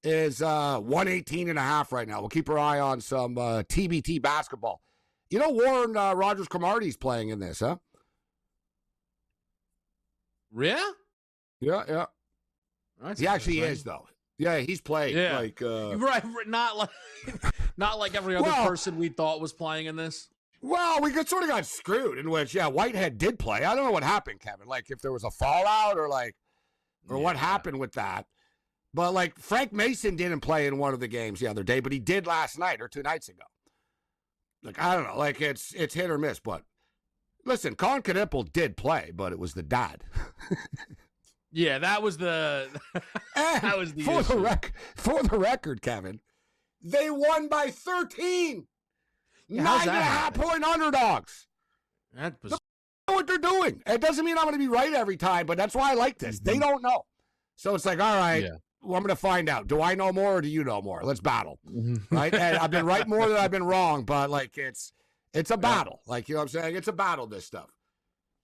is 118.5 right now. We'll keep our eye on some TBT basketball. You know, Warren Rogers-Cromartie's playing in this, huh? Yeah? Yeah. He actually is, though. Yeah, he's played. Yeah. Like, right, not like every other person we thought was playing in this. Well, we sort of got screwed in which, Whitehead did play. I don't know what happened, Kevin. Like, if there was a fallout or what happened with that. But, like, Frank Mason didn't play in one of the games the other day, but he did last night or 2 nights ago. Like, I don't know. Like, it's hit or miss. But, listen, Colin Knipple did play, but it was the dad. Yeah, that was the for the record, Kevin, they won by 13. 9.5-point underdogs. That was... They know what they're doing. It doesn't mean I'm going to be right every time, but that's why I like this. They don't know. So it's like, all right, well, I'm going to find out. Do I know more or do you know more? Let's battle. Right? And I've been right more than I've been wrong, but like it's a battle. Like, you know what I'm saying? It's a battle, this stuff.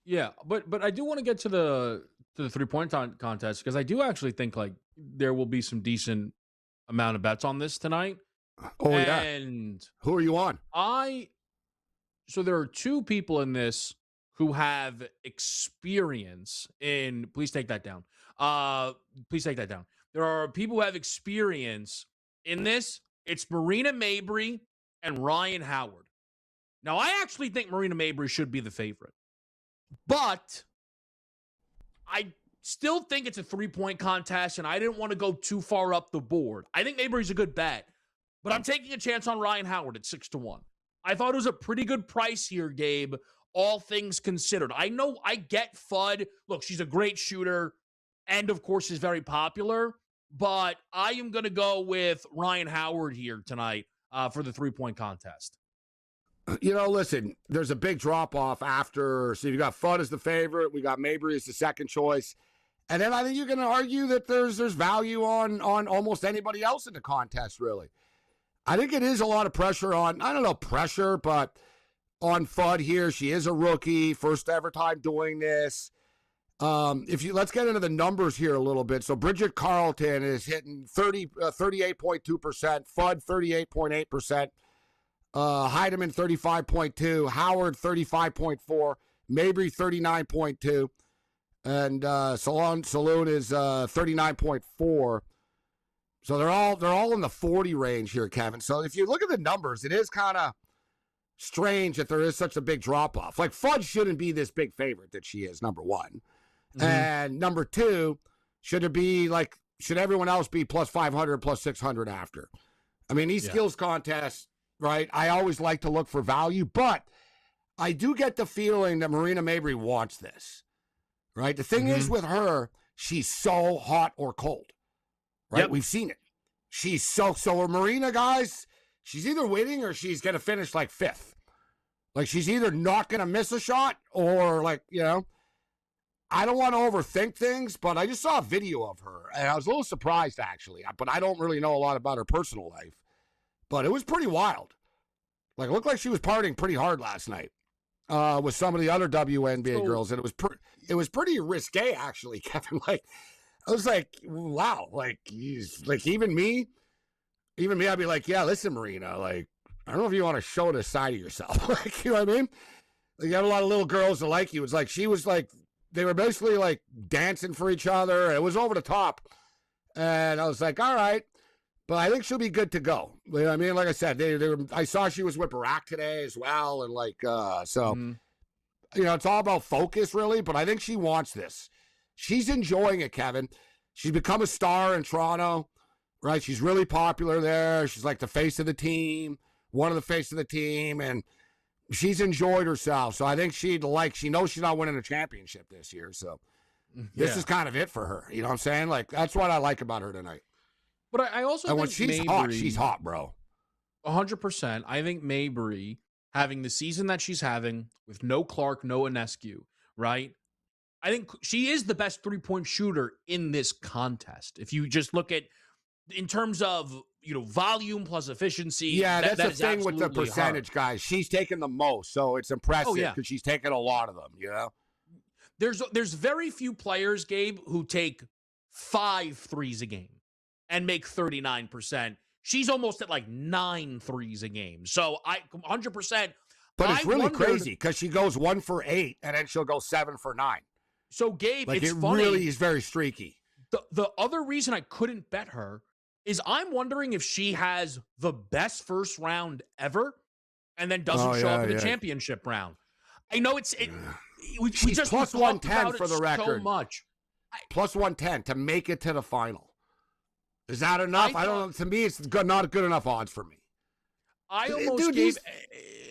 Yeah, but I do want to get to the 3-point contest because I do actually think like there will be some decent amount of bets on this tonight. Oh, and who are you on? So there are 2 people in this who have experience in. Please take that down. Please take that down. There are people who have experience in this. It's Marina Mabrey and Ryan Howard. Now, I actually think Marina Mabrey should be the favorite, but I still think it's a 3-point contest, and I didn't want to go too far up the board. I think Mabrey's a good bet, but I'm taking a chance on Ryan Howard at 6-1. I thought it was a pretty good price here, Gabe, all things considered. I know I get Fudd. Look, she's a great shooter and, of course, is very popular, but I am going to go with Ryan Howard here tonight for the 3-point contest. You know, listen, there's a big drop-off after. So you got Fudd as the favorite. We got Mabrey as the second choice. And then I think you can argue that there's value on almost anybody else in the contest, really. I think it is a lot of pressure on, I don't know, pressure, but on Fudd here. She is a rookie, first ever time doing this. Let's get into the numbers here a little bit. So Bridget Carlton is hitting 38.2%, Fudd 38.8%. Heidemann 35.2, Howard 35.4, Mabrey 39.2, and Saloon is 39.4. So they're all in the 40 range here, Kevin. So if you look at the numbers, it is kind of strange that there is such a big drop off. Like Fudd shouldn't be this big favorite that she is, number one, and number two, should everyone else be plus 500, plus 600 after? I mean, these skills contests. Right, I always like to look for value, but I do get the feeling that Marina Mabrey wants this. Right, the thing is with her, she's so hot or cold. Right, we've seen it. She's so Marina, guys. She's either winning or she's going to finish like 5th. Like she's either not going to miss a shot or like I don't want to overthink things, but I just saw a video of her and I was a little surprised actually. But I don't really know a lot about her personal life. But it was pretty wild. Like, it looked like she was partying pretty hard last night with some of the other WNBA girls. And it was pretty risque, actually, Kevin. Like, I was like, wow. Like, even me, I'd be like, yeah, listen, Marina, like, I don't know if you want to show this side of yourself. Like, you know what I mean? Like, you have a lot of little girls that like you. It's like, she was like, they were basically like dancing for each other. It was over the top. And I was like, all right. But I think she'll be good to go. You know what I mean? Like I said, I saw she was with Barack today as well. And it's all about focus, really. But I think she wants this. She's enjoying it, Kevin. She's become a star in Toronto, right? She's really popular there. She's like the face of the team. one of the face of the team, and she's enjoyed herself. So I think she knows she's not winning a championship this year. So this is kind of it for her. You know what I'm saying? Like, that's what I like about her tonight. But I also and think when she's hot, she's hot, bro. 100%. I think Mabry having the season that she's having with no Clark, no Ionescu, right? I think she is the best three-point shooter in this contest. If you just look at, in terms of, volume plus efficiency. Yeah, that's the thing with the percentage, guys. She's taking the most, so it's impressive because she's taking a lot of them, There's very few players, Gabe, who take 5 threes a game and make 39%. She's almost at like 9 threes a game. So 100%. But it's really crazy because she goes 1 for 8 and then she'll go 7 for 9. So, Gabe, it's it funny. Really is very streaky. The other reason I couldn't bet her is I'm wondering if she has the best first round ever and then doesn't show up in the championship round. I know we just plus 110 for the record. So much. Plus 110 to make it to the final. Is that enough? I don't know. To me, it's not good enough odds for me. I almost gave,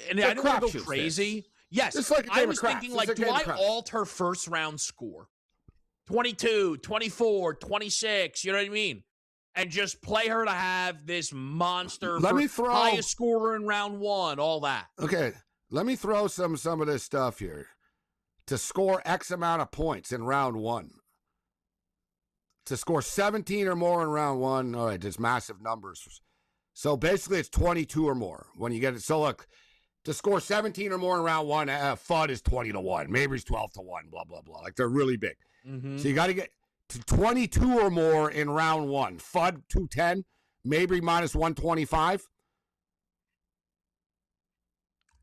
and I don't want to go crazy. Yes, I was thinking, like, do I alter first round score? 22, 24, 26, you know what I mean? And just play her to have this monster highest scorer in round 1, all that. Okay, let me throw some of this stuff here. To score X amount of points in round 1. To score 17 or more in round 1, all right, there's massive numbers. So basically it's 22 or more when you get it. So look, to score 17 or more in round 1, FUD is 20-1. Mabry's 12-1, blah, blah, blah. Like, they're really big. Mm-hmm. So you got to get to 22 or more in round 1. FUD 210, Mabry minus 125.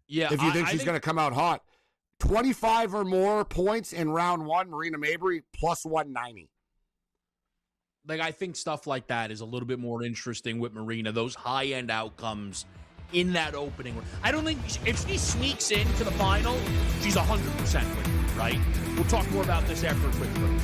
Yeah. If you think she's going to come out hot. 25 or more points in round 1, Marina Mabry plus 190. Like, I think stuff like that is a little bit more interesting with Marina, those high-end outcomes in that opening. I don't think, if she sneaks into the final, she's 100% winning, right? We'll talk more about this after a quick break.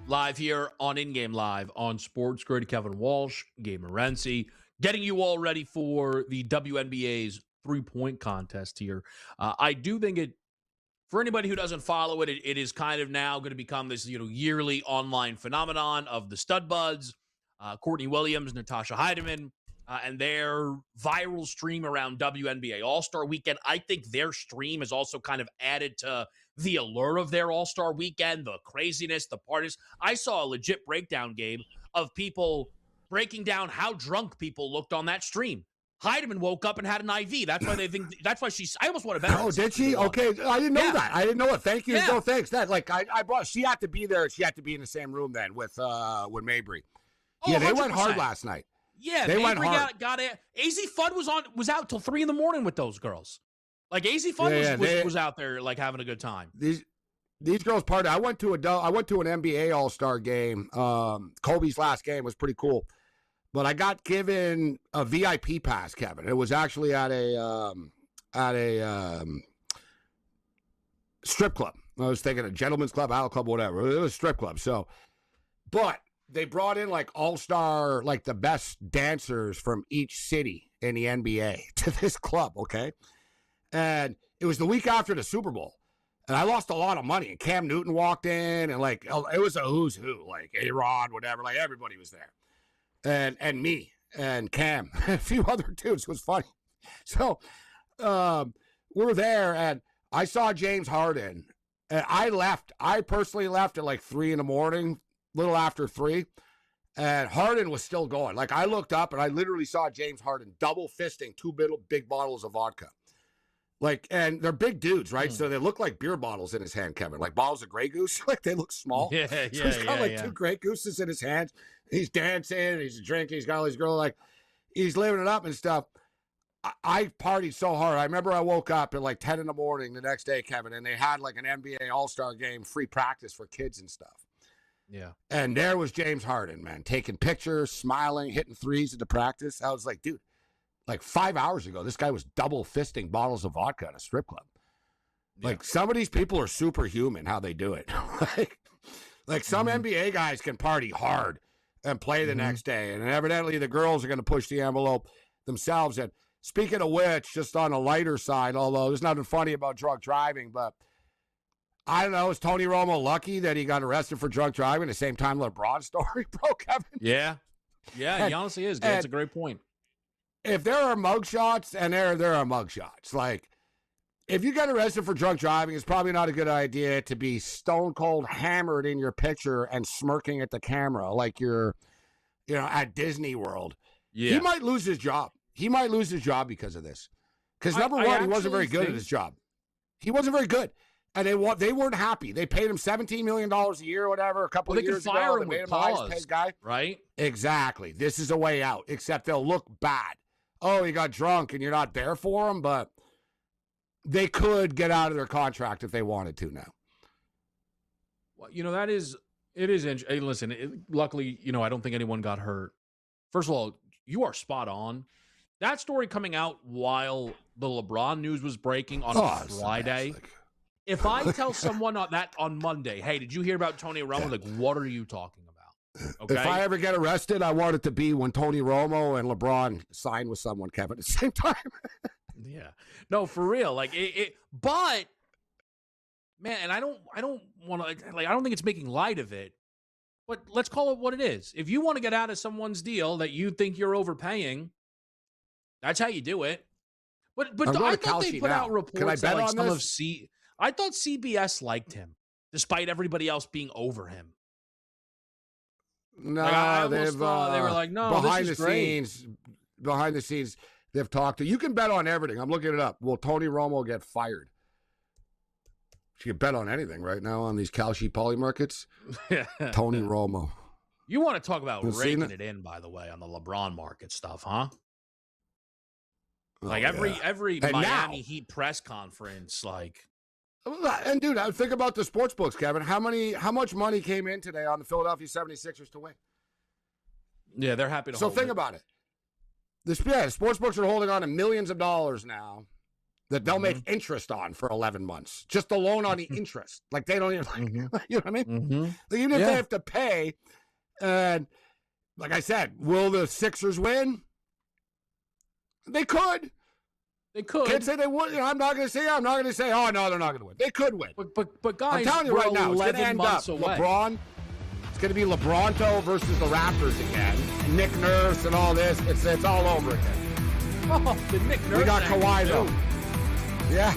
Live here on In-Game Live on SportsGrid. Kevin Walsh, Gabriel Morency, getting you all ready for the WNBA's three-point contest here. I do think it, for anybody who doesn't follow it, it is kind of now going to become this yearly online phenomenon of the stud buds, Courtney Williams, Natasha Heidemann, and their viral stream around WNBA All-Star Weekend. I think their stream is also kind of added to the allure of their All-Star Weekend, the craziness, the parties. I saw a legit breakdown game of people breaking down how drunk people looked on that stream. Heidemann woke up and had an IV. That's why they think. That's why she's. I almost want to bet. Oh, did she? Okay, I didn't know that. I didn't know it. Thank you. Yeah. No, thanks. That I brought. She had to be there. She had to be in the same room then with Mabry. Oh, yeah, they 100%. went hard last night. Yeah, they went hard. Got it. AZ Fudd was out till 3 a.m. with those girls. Like AZ Fudd was out there like having a good time. These girls partied. I went to an NBA All-Star game. Kobe's last game was pretty cool, but I got given a VIP pass, Kevin. It was actually at a strip club. I was thinking a gentleman's club, Al club, whatever. It was a strip club. So, but they brought in like all-star, like the best dancers from each city in the NBA to this club. Okay. And it was the week after the Super Bowl. And I lost a lot of money. And Cam Newton walked in, and like it was a who's who, like A-Rod, whatever. Like everybody was there. And me and Cam, and a few other dudes. It was funny. So we were there, and I saw James Harden. And I personally left at like 3 a.m, a little after 3. And Harden was still going. Like I looked up, and I literally saw James Harden double fisting 2 big bottles of vodka. Like, and they're big dudes, right? So they look like beer bottles in his hand, Kevin. Like bottles of Grey Goose. Like they look small. Yeah. So he's got 2 Grey Gooses in his hands. He's dancing. He's drinking. He's got all these girls. Like he's living it up and stuff. I partied so hard. I remember I woke up at like 10 a.m. the next day, Kevin, and they had like an NBA All-Star game, free practice for kids and stuff. Yeah. And there was James Harden, man, taking pictures, smiling, hitting threes at the practice. I was like, dude. Like 5 hours ago, this guy was double fisting bottles of vodka at a strip club. Like some of these people are superhuman how they do it. like some NBA guys can party hard and play the next day. And evidently the girls are going to push the envelope themselves. And speaking of which, just on a lighter side, although there's nothing funny about drunk driving, but I don't know, is Tony Romo lucky that he got arrested for drunk driving the same time LeBron's story broke, Kevin? Yeah. Yeah, he honestly is. That's a great point. If there are mugshots, and there are mugshots, like if you get arrested for drunk driving, it's probably not a good idea to be stone cold hammered in your picture and smirking at the camera like you're, at Disney World. Yeah. He might lose his job. He might lose his job because of this. Because number one, he wasn't very good at his job. He wasn't very good. And they weren't happy. They paid him $17 million a year or whatever a couple of years ago. They made him the highest paid guy. Right? Exactly. This is a way out, except they'll look bad. Oh, he got drunk and you're not there for him, but they could get out of their contract if they wanted to now. Well, it is interesting. Hey, listen, luckily, I don't think anyone got hurt. First of all, you are spot on. That story coming out while the LeBron news was breaking on a Friday. If I tell someone on Monday, hey, did you hear about Tony Romo? Like, what are you talking about? Okay. If I ever get arrested, I want it to be when Tony Romo and LeBron sign with someone, Kevin, at the same time. Yeah. No, for real. Like but man, and I don't want to I don't think it's making light of it. But let's call it what it is. If you want to get out of someone's deal that you think you're overpaying, that's how you do it. But I thought they put out reports. Can I bet on this? I thought CBS liked him, despite everybody else being over him. No, they were like, no, behind this is behind the scenes, they've talked to. You can bet on everything. I'm looking it up. Will Tony Romo get fired? You can bet on anything right now on these Kalshi poly markets. Tony Romo. You want to talk about raking it in, by the way, on the LeBron market stuff, huh? Like every Miami Heat press conference, like. And dude, I think about the sports books, Kevin. How much money came in today on the Philadelphia 76ers to win? Yeah, they're happy to hold it. So think about it. The sports books are holding on to millions of dollars now. that they'll make interest on for 11 months. Just the loan on the interest. Like they don't even, you know what I mean? Like, even if they have to pay, and like I said, will the Sixers win? They could. They could. Can't say they would. I'm not going to say. Oh no, they're not going to win. They could win. But guys, I'm telling you right now, it's going to end up LeBron. It's going to be LeBronto versus the Raptors again. Nick Nurse and all this. It's all over again. Oh, the Nick Nurse. We got Kawhi though. Yeah.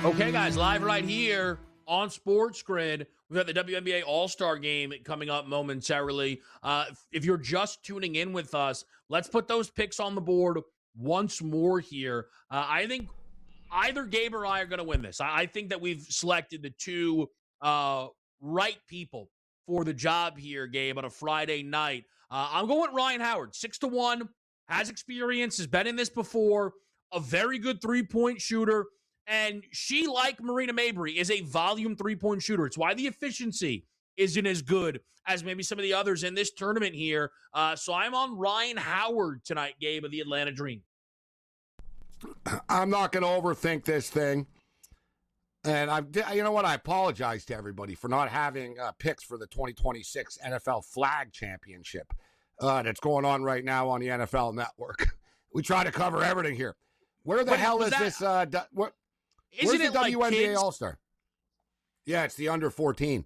Okay, guys, live right here on SportsGrid. We've got the WNBA All-Star Game coming up momentarily. If you're just tuning in with us, let's put those picks on the board once more here. I think either Gabe or I are going to win this. I think that we've selected the two right people for the job here, Gabe, on a Friday night. I'm going with Ryan Howard, 6-1, has experience, has been in this before, a very good three-point shooter. And she, like Marina Mabrey, is a volume three-point shooter. It's why the efficiency isn't as good as maybe some of the others in this tournament here. So I'm on Ryan Howard tonight, Gabe, of the Atlanta Dream. I'm not going to overthink this thing. And you know what? I apologize to everybody for not having picks for the 2026 NFL Flag Championship that's going on right now on the NFL Network. We try to cover everything here. Where the hell is this? Where's the WNBA All-Star? Yeah, it's the under 14.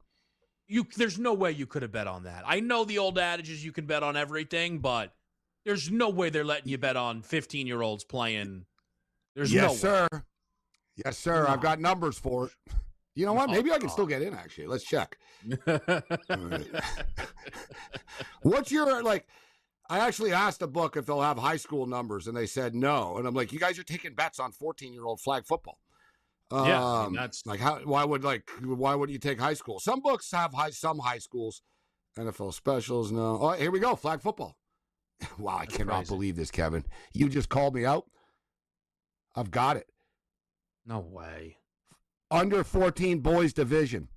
There's no way you could have bet on that. I know the old adage is you can bet on everything, but there's no way they're letting you bet on 15-year-olds playing. There's no way. Sir. Yes, sir. I've got numbers for it. You know what? Maybe I can still get in, actually. Let's check. What's your, I actually asked the book if they'll have high school numbers, and they said no. And I'm like, you guys are taking bets on 14-year-old flag football. That's why would you take high school? Some books have some high schools. NFL specials, no. Oh, here we go. Flag football. Wow, I cannot believe this, Kevin. You just called me out. I've got it. No way. Under 14 boys division.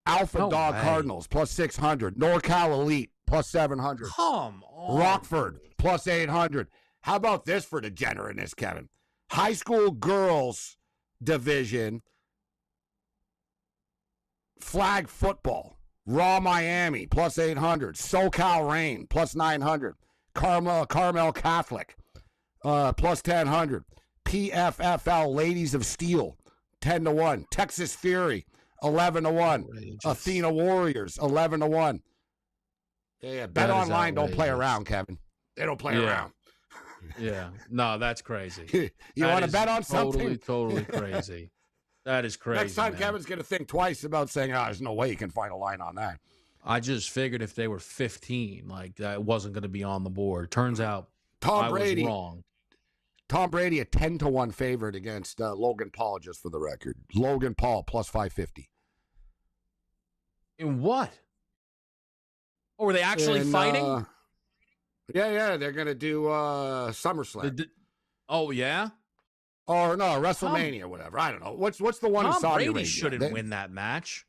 Alpha Dog Cardinals plus 600. NorCal Elite plus 700. Come on. Rockford plus 800. How about this for degenerateness, Kevin? High school girls division, flag football, Raw Miami, plus 800. SoCal Reign, plus 900. Carmel Catholic, plus 1000. PFFL Ladies of Steel, 10-1. Texas Fury, 11-1. Athena Warriors, 11-1. Yeah, Bet Online don't play around, Kevin. They don't play around. Yeah. No, that's crazy. You want to bet on something? Totally crazy. That is crazy. Next time, man. Kevin's going to think twice about saying, there's no way you can find a line on that. I just figured if they were 15, like that wasn't going to be on the board. Turns out I was wrong. Tom Brady, a 10-1 favorite against Logan Paul, just for the record. Logan Paul, plus 550. In what? Oh, were they actually fighting? Yeah, they're going to do SummerSlam. Oh, yeah? Or no, WrestleMania or whatever. I don't know. What's the one in Saudi Arabia? Tom Brady shouldn't win that match.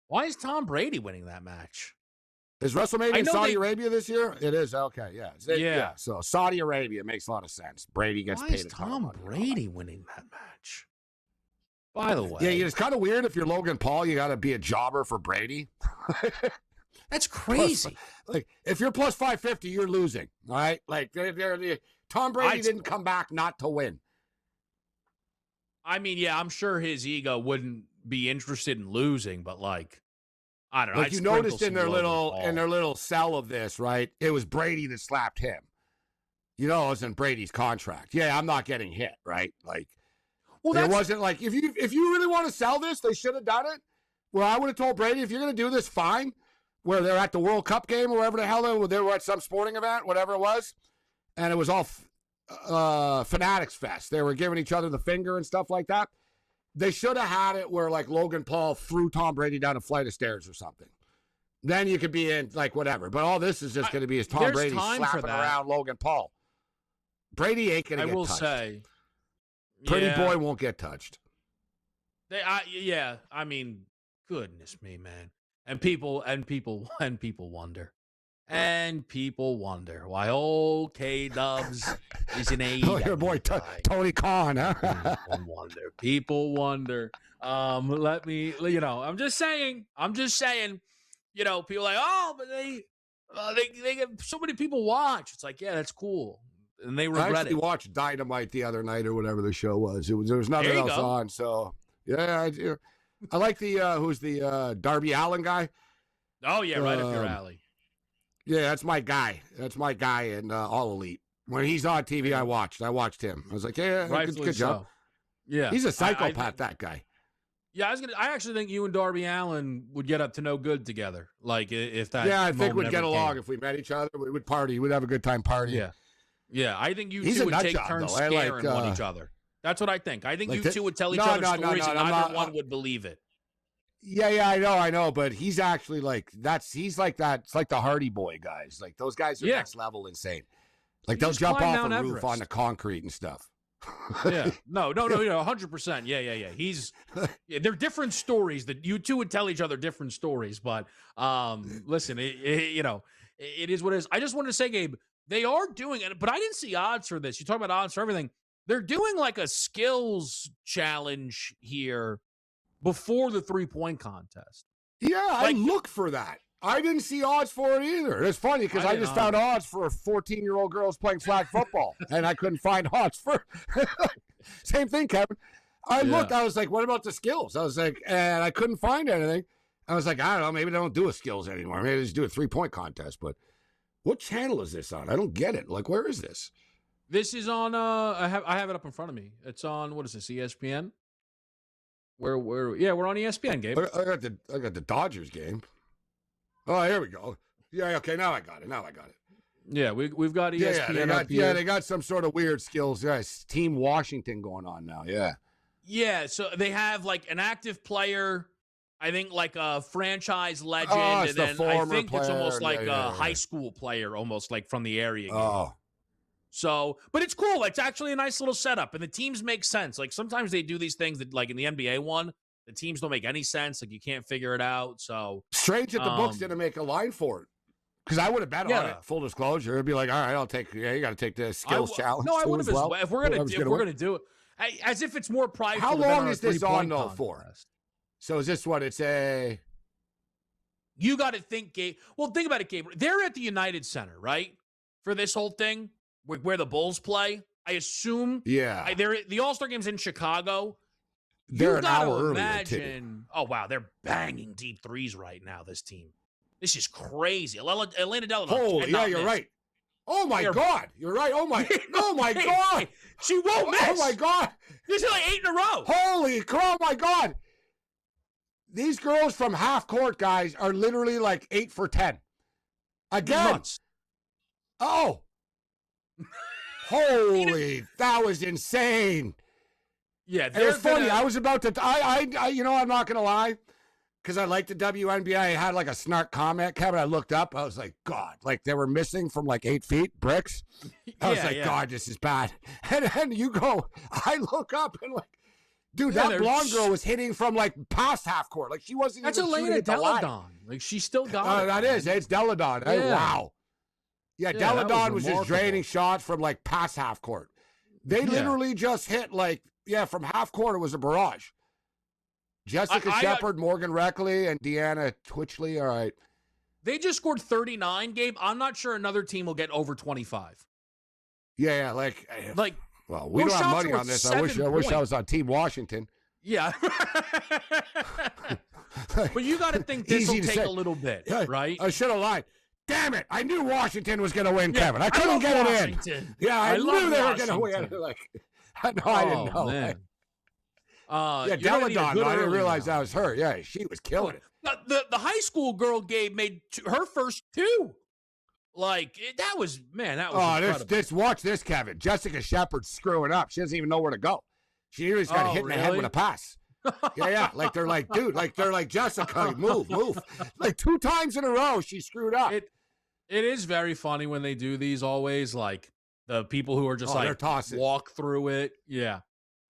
Why is Tom Brady winning that match? Is WrestleMania in Saudi Arabia this year? It is. Okay, yeah. Yeah. So Saudi Arabia makes a lot of sense. Brady gets paid. Why is Tom Brady winning that match? By the way. Yeah, it's kind of weird if you're Logan Paul, you got to be a jobber for Brady. That's crazy. Like, if you're plus 550, you're losing, all right? Like, Tom Brady didn't come back not to win. I mean, yeah, I'm sure his ego wouldn't be interested in losing, but like, I don't know. Like you noticed in their little cell of this, right? It was Brady that slapped him. You know, it was in Brady's contract. Yeah, I'm not getting hit, right? Like, well, it wasn't like if you really want to sell this, they should have done it. Well, I would have told Brady, if you're going to do this, fine. Where they're at the World Cup game or whatever the hell they were at some sporting event, whatever it was, and it was all Fanatics Fest. They were giving each other the finger and stuff like that. They should have had it where, like, Logan Paul threw Tom Brady down a flight of stairs or something. Then you could be in, like, whatever. But all this is just going to be Tom Brady slapping around Logan Paul. Brady ain't going to get touched. I will say. Pretty boy won't get touched. I mean, goodness me, man. And people wonder. And people wonder why old K-Dubs is an AEW. Oh, your boy Tony Khan, huh? People wonder. Let me, I'm just saying, people are like, oh, but they get so many people watch. It's like, yeah, that's cool. And they regret it. I actually watched Dynamite the other night or whatever the show was. There was nothing else on. So, yeah, I like who's the Darby Allin guy. Oh, yeah, right up your alley. Yeah, that's my guy. That's my guy in All Elite. When he's on TV, I watched him. I was like, yeah, good job. Yeah. He's a psychopath, that guy. Yeah, I actually think you and Darby Allin would get up to no good together. Like, if that. Yeah, I think we'd get along if we met each other. We would party. We'd have a good time partying. Yeah. Yeah, I think you two would take turns scaring on each other. That's what I think. I think you two would tell each other stories and neither one would believe it. Yeah, I know, but he's actually he's like that. It's like the Hardy Boy guys. Like those guys are next level insane. Like they'll jump off a roof on the concrete and stuff. Yeah, no, 100%. Yeah. They're different stories that you two would tell each other different stories. But listen, it is what it is. I just wanted to say, Gabe, they are doing it, but I didn't see odds for this. You talk about odds for everything. They're doing like a skills challenge here before the 3-point contest. Yeah, I look for that. I didn't see odds for it either. It's funny because I just found odds for 14-year-old girls playing flag football, and I couldn't find odds for same thing, Kevin. I looked. I was like, what about the skills? I was like, and I couldn't find anything. I was like, I don't know. Maybe they don't do a skills anymore. Maybe they just do a 3-point contest. But what channel is this on? I don't get it. Like, where is this? This is on. I have it up in front of me. It's on. What is this? ESPN. We're on ESPN, Gabe. I got the Dodgers game. Oh, here we go. Yeah, okay, now I got it. Yeah, we've got ESPN up here. Yeah, they got some sort of weird skills. Yeah, Team Washington going on now. Yeah. Yeah, so they have like an active player, I think like a franchise legend, and then I think it's almost like a high school player, almost like from the area. Oh. So, but it's cool. It's actually a nice little setup, and the teams make sense. Like sometimes they do these things that, like in the NBA one, the teams don't make any sense. Like you can't figure it out. So strange that the books didn't make a line for it. Because I would have bet on it. Full disclosure, it'd be like, all right, I'll take. Yeah, you got to take the skills challenge. No, I would have as well. If we're gonna do it, as if it's more prideful. How long is this on though for? So is this what it's a? You got to think, Gabe. Well, think about it, Gabriel. They're at the United Center, right? For this whole thing, where the Bulls play. I assume. Yeah. The All-Star Game's in Chicago. They're an hour earlier. Imagine. Oh wow, they're banging deep threes right now. This team. This is crazy. Atlanta Deladon. Holy, yeah, you're right. Oh my God, you're right. Oh my God, she won't miss. Oh my God, this is like 8 in a row. Holy crap! Oh my God, these girls from half court, guys, are literally like 8 for 10. Again. Oh, holy, that was insane. Yeah, it was funny. I was about to. I'm not gonna lie. Because I like the WNBA, I had like a snark comment, Kevin. I looked up, I was like, God, like they were missing from like 8 feet, bricks. I was like, God, this is bad. And then you go, I look up and like, dude, that blonde girl was hitting from like past half court. Like she wasn't even shooting at the line. Like she still got it. That is, it's Deladon. Yeah. Hey, wow. Yeah, Deladon was just draining shots from like past half court. They literally just hit like, from half court, it was a barrage. Jessica Shepard, Morgan Reckley, and Deanna Twitchley. All right. They just scored 39, Gabe. I'm not sure another team will get over 25. Yeah, like well, we don't have money on this. I wish I was on Team Washington. Yeah. But you got to think this will take a little bit, right? I should have lied. Damn it. I knew Washington was going to win, Kevin. I couldn't get it in. Yeah, I knew they were going to win. Like, I didn't know. Man. Deladon. I didn't realize that was her. Yeah, she was killing it. The high school girl Gabe made her first 2. Like that was incredible. Watch this, Kevin. Jessica Shepard screwing up. She doesn't even know where to go. She just got hit in the head with a pass. Yeah. Like they're like, dude. Like they're like, Jessica, move. Like 2 times in a row, she screwed up. It is very funny when they do these. Always like the people who are just like walk through it. Yeah.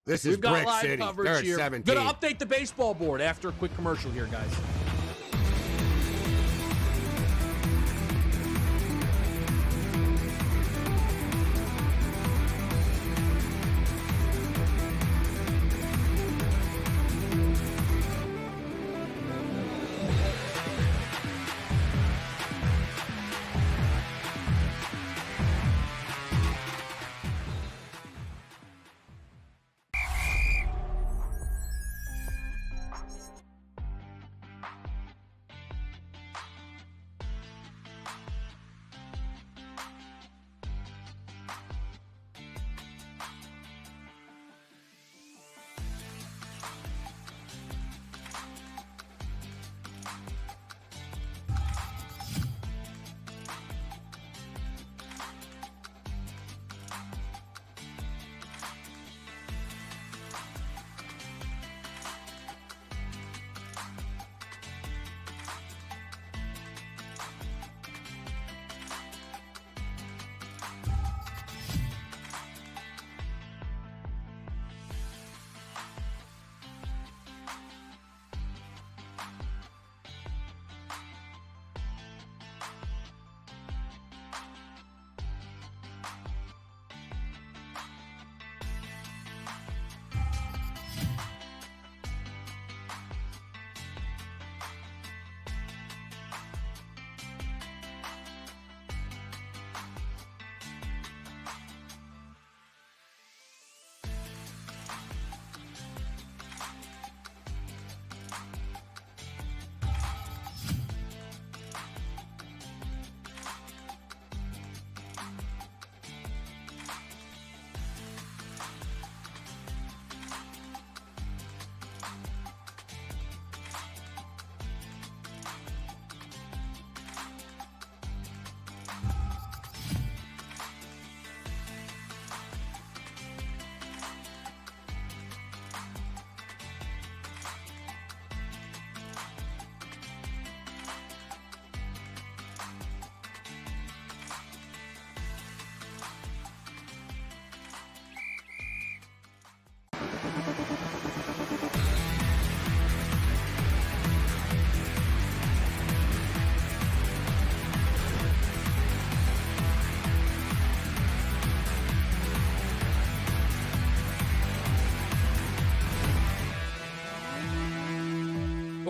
This is Brick City. They're at 17. Gonna update the baseball board after a quick commercial here, guys.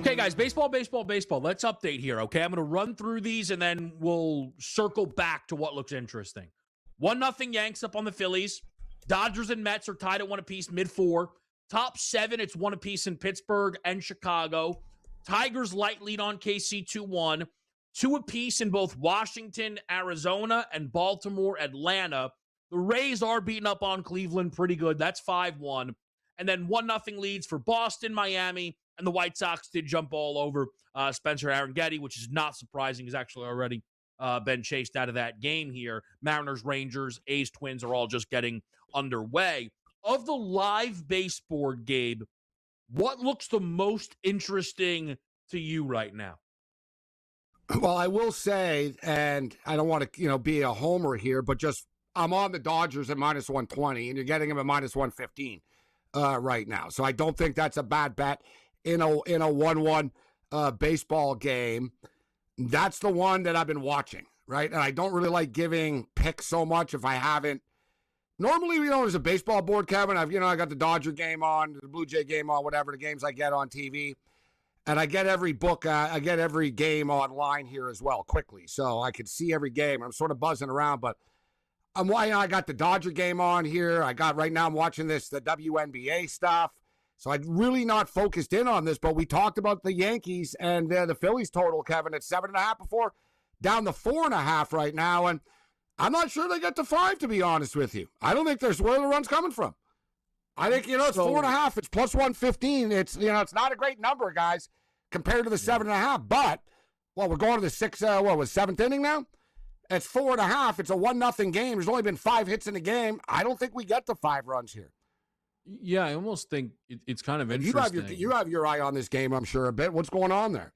Okay, guys, baseball. Let's update here, okay? I'm going to run through these, and then we'll circle back to what looks interesting. 1-0 Yanks up on the Phillies. Dodgers and Mets are tied at 1 apiece, mid-4. Top 7, it's 1 apiece in Pittsburgh and Chicago. Tigers light lead on KC 2-1. 2 apiece in both Washington, Arizona, and Baltimore, Atlanta. The Rays are beating up on Cleveland pretty good. That's 5-1. And then 1-0 leads for Boston, Miami, and the White Sox did jump all over Spencer Arrighetti, which is not surprising. He's actually already been chased out of that game here. Mariners, Rangers, A's, Twins are all just getting underway. Of the live base board, Gabe, what looks the most interesting to you right now? Well, I will say, and I don't want to, be a homer here, but just I'm on the Dodgers at -120, and you're getting them at -115 right now. So I don't think that's a bad bet in a 1-1 baseball game. That's the one that I've been watching, right? And I don't really like giving picks so much if I haven't. Normally, as a baseball board, Kevin, I got the Dodger game on, the Blue Jay game on, whatever the games I get on TV. And I get every book, I get every game online here as well quickly. So I could see every game. I'm sort of buzzing around, but I got the Dodger game on here. Right now I'm watching the WNBA stuff. So I'm really not focused in on this, but we talked about the Yankees and the Phillies total, Kevin, at 7.5 before, down to 4.5 right now. And I'm not sure they get to 5, to be honest with you. I don't think there's where the run's coming from. I think, it's 4.5. It's plus 115. It's, it's not a great number, guys, compared to the 7.5. But, we're going to the 7th inning now? It's 4.5. It's a 1-0 game. There's only been 5 hits in the game. I don't think we get to 5 runs here. Yeah, I almost think it's kind of interesting. You have your eye on this game, I'm sure, a bit. What's going on there?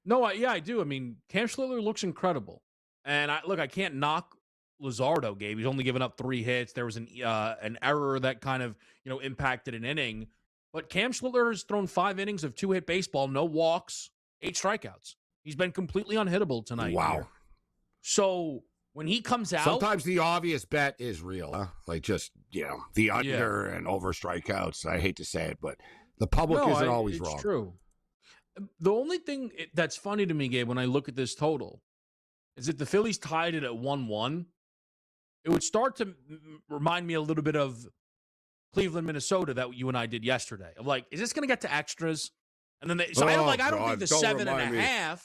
No, I do. I mean, Cam Schlittler looks incredible. And I can't knock Luzardo, Gabe. He's only given up 3 hits. There was an error that kind of, impacted an inning. But Cam Schlittler has thrown 5 innings of 2-hit baseball, no walks, 8 strikeouts. He's been completely unhittable tonight. Wow. Here. So when he comes out, sometimes the obvious bet is real, huh? Like just, the under and over strikeouts. I hate to say it, but the public isn't always wrong. It's true. The only thing that's funny to me, Gabe, when I look at this total, is that the Phillies tied it at 1-1. It would start to remind me a little bit of Cleveland, Minnesota that you and I did yesterday. Of like, is this going to get to extras? And then I don't think the 7.5.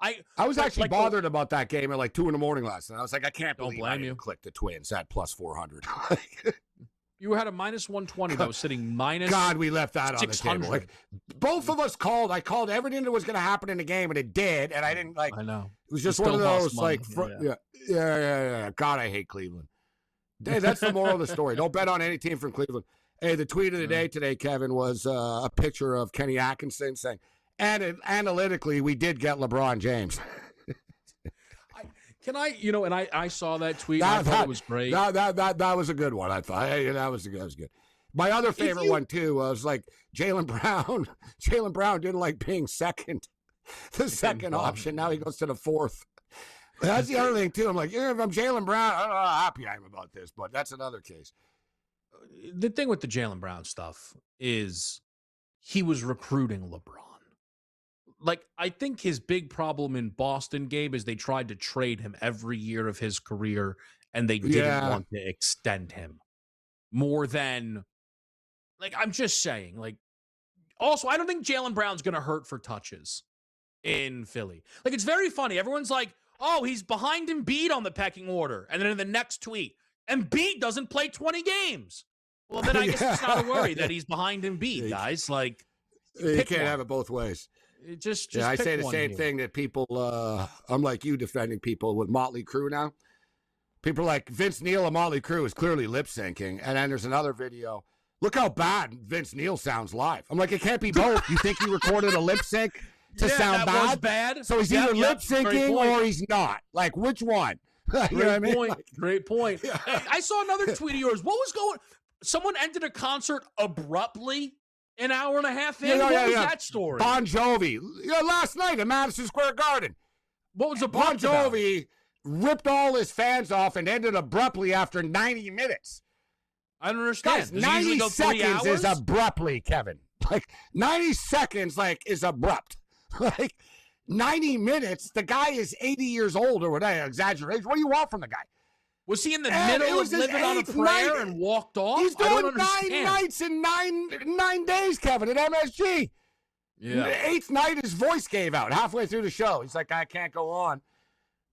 I was actually bothered about that game at 2 a.m. last night. I was like, I can't believe I didn't you. click the Twins at plus 400. You had a -120 that was sitting minus. God, we left that on the 600. table. Both of us called. I called everything that was going to happen in the game, and it did. And I didn't I know. It was just one of those yeah. God, I hate Cleveland. Hey, that's the moral of the story. Don't bet on any team from Cleveland. Hey, the tweet of the day today, Kevin, was a picture of Kenny Atkinson saying, and analytically, we did get LeBron James. I saw that tweet. I thought it was great. That was a good one. I thought that was good. My other favorite one too was Jaylen Brown. Jaylen Brown didn't like being second, the second option. Now he goes to the 4th. That's the other thing too. I'm like, if I'm Jaylen Brown, I don't know how happy I am about this, but that's another case. The thing with the Jaylen Brown stuff is he was recruiting LeBron. I think his big problem in Boston, Gabe, is they tried to trade him every year of his career, and they didn't want to extend him more than, I'm just saying, also, I don't think Jaylen Brown's going to hurt for touches in Philly. It's very funny. Everyone's like, oh, he's behind Embiid on the pecking order. And then in the next tweet, Embiid doesn't play 20 games. Well, then I guess it's not a worry that he's behind Embiid, guys. You can't have it both ways. Just I say the same thing that people, I'm like you defending people with Motley Crue now. People are like, Vince Neil of Motley Crue is clearly lip syncing. And then there's another video. Look how bad Vince Neil sounds live. I'm like, it can't be both. You think he recorded a lip sync to sound bad? Was bad? So he's either lip syncing or he's not. Which one? You know what I mean? Great point. I saw another tweet of yours. What was going? Someone ended a concert abruptly an hour and a half in. What was that story? Bon Jovi. Last night at Madison Square Garden. What was Bon Jovi ripped all his fans off and ended abruptly after 90 minutes. I don't understand. Guys, 90 seconds is abruptly, Kevin. Like 90 seconds, like, is abrupt. Like 90 minutes, the guy is 80 years old or whatever, exaggeration. What do you want from the guy? Was he in the middle of living on a prayer and walked off? He's I don't doing 9 understand. nights in 9 days, Kevin, at MSG. Yeah. The 8th night, his voice gave out halfway through the show. He's like, I can't go on.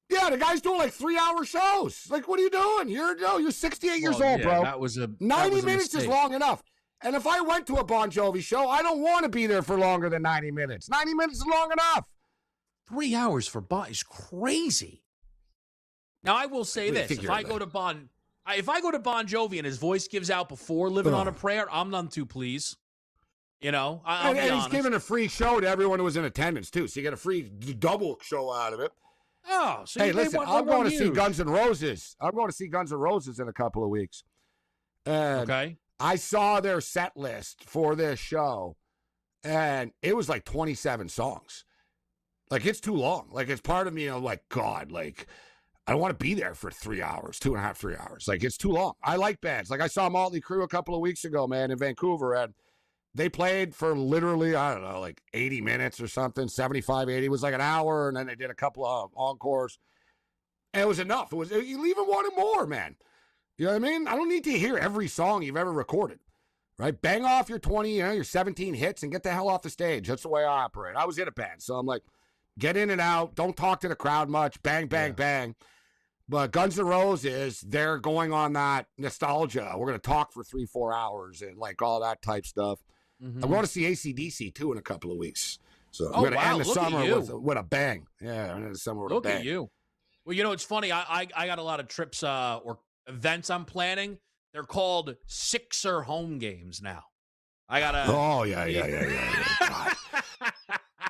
Yeah, the guy's doing like 3-hour shows. Like, what are you doing? You're 68 years old, bro. That was 90 minutes is long enough. And if I went to a Bon Jovi show, I don't want to be there for longer than 90 minutes. 90 minutes is long enough. 3 hours for Bon is crazy. Now I will say this: if I go to Bon Jovi and his voice gives out before "Living on a Prayer," I'm none too pleased. You know, I'll be honest. He's giving a free show to everyone who was in attendance too, so you get a free double show out of it. Oh, so hey, listen, I'm going to see Guns N' Roses. I'm going to see Guns N' Roses in a couple of weeks. Okay. I saw their set list for this show, and it was like 27 songs. Like, it's too long. Like, it's part of me, like, God, like, I don't want to be there for 3 hours, 2.5, 3 hours. Like, it's too long. I like bands. Like, I saw Motley Crue a couple of weeks ago, man, in Vancouver, and they played for literally, I don't know, like 80 minutes or something, 75, 80. It was like an hour, and then they did a couple of encores. And it was enough. You even wanted more, man. You know what I mean? I don't need to hear every song you've ever recorded, right? Bang off your 20, your 17 hits and get the hell off the stage. That's the way I operate. I was in a band, so I'm like, get in and out. Don't talk to the crowd much. Bang, bang, bang. But Guns N' Roses, they're going on that nostalgia. We're going to talk for 3-4 hours and like all that type stuff. I'm going to see AC/DC too in a couple of weeks. So I'm going to end the summer with a bang. Yeah, end the summer with a bang. Look at you. Well, it's funny. I got a lot of trips or events I'm planning. They're called Sixer home games now. I got to. Oh, yeah.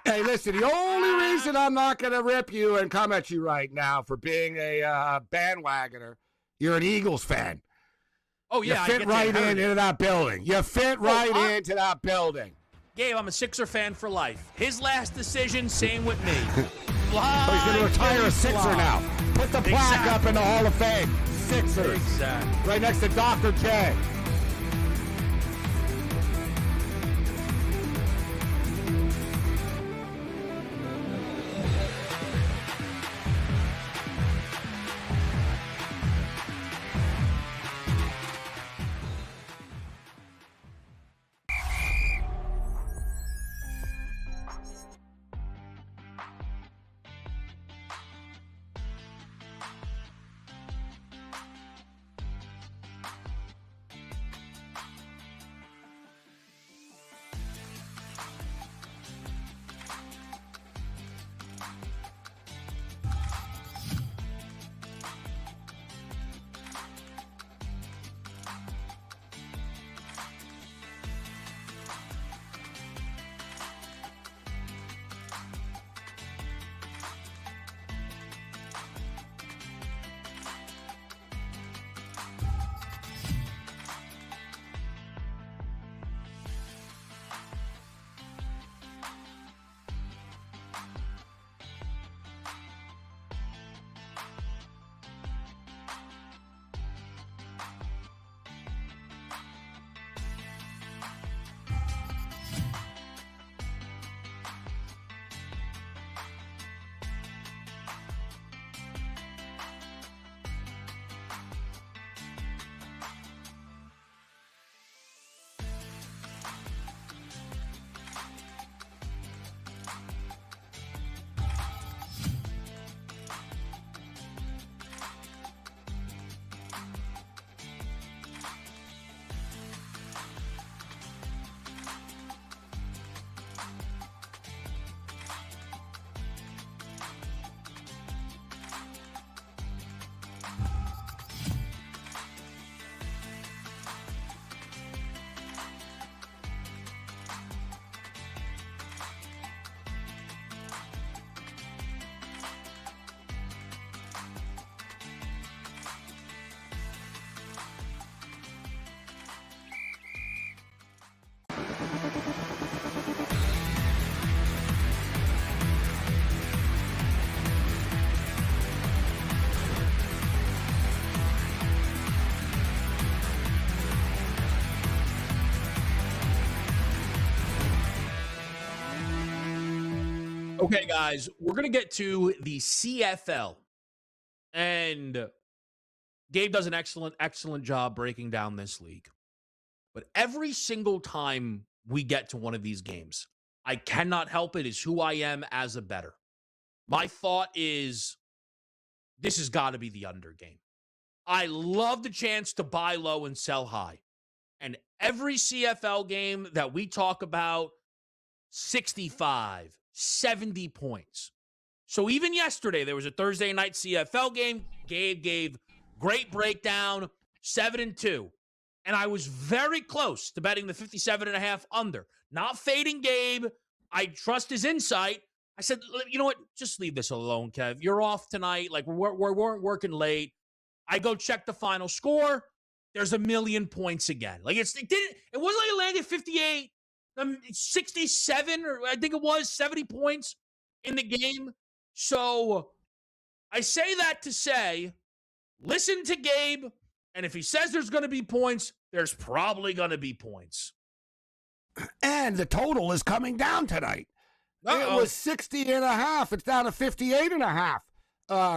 Hey, listen, the only reason I'm not going to rip you and come at you right now for being a bandwagoner, you're an Eagles fan. Oh, yeah. You fit right into that building. You fit right into that building. Gabe, I'm a Sixer fan for life. His last decision, same with me. He's going to retire a Sixer now. Put the plaque up in the Hall of Fame. Sixers. Exactly. Right next to Dr. J. Okay, guys, we're going to get to the CFL. And Gabe does an excellent job breaking down this league. But every single time we get to one of these games, I cannot help it. It's who I am as a bettor. My thought is, this has got to be the under game. I love the chance to buy low and sell high. And every CFL game that we talk about, 65, 70 points. So even yesterday, there was a Thursday night CFL game. Gabe gave great breakdown, 7-2. And I was very close to betting the 57.5 under. Not fading Gabe. I trust his insight. I said, you know what? Just leave this alone, Kev. You're off tonight. Like, we weren't working late. I go check the final score. There's 1,000,000 points again. Like, it wasn't like it landed 58, 67, or I think it was 70 points in the game. So I say that to say, listen to Gabe. And if he says there's going to be points, there's probably going to be points. And the total is coming down tonight. It was 60.5. It's down to 58.5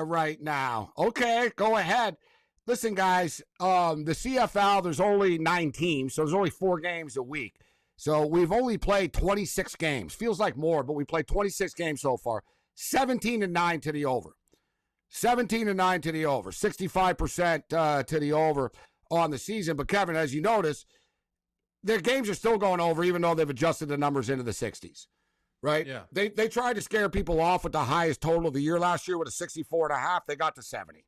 right now. Okay, go ahead. Listen, guys, the CFL, there's only 9 teams, so there's only 4 games a week. So we've only played 26 games. Feels like more, but we played 26 games so far. 17-9 to the over. 17-9 to the over. 65% to the over on the season. But, Kevin, as you notice, their games are still going over, even though they've adjusted the numbers into the 60s. Right? Yeah. They tried to scare people off with the highest total of the year last year with a 64.5. They got to 70.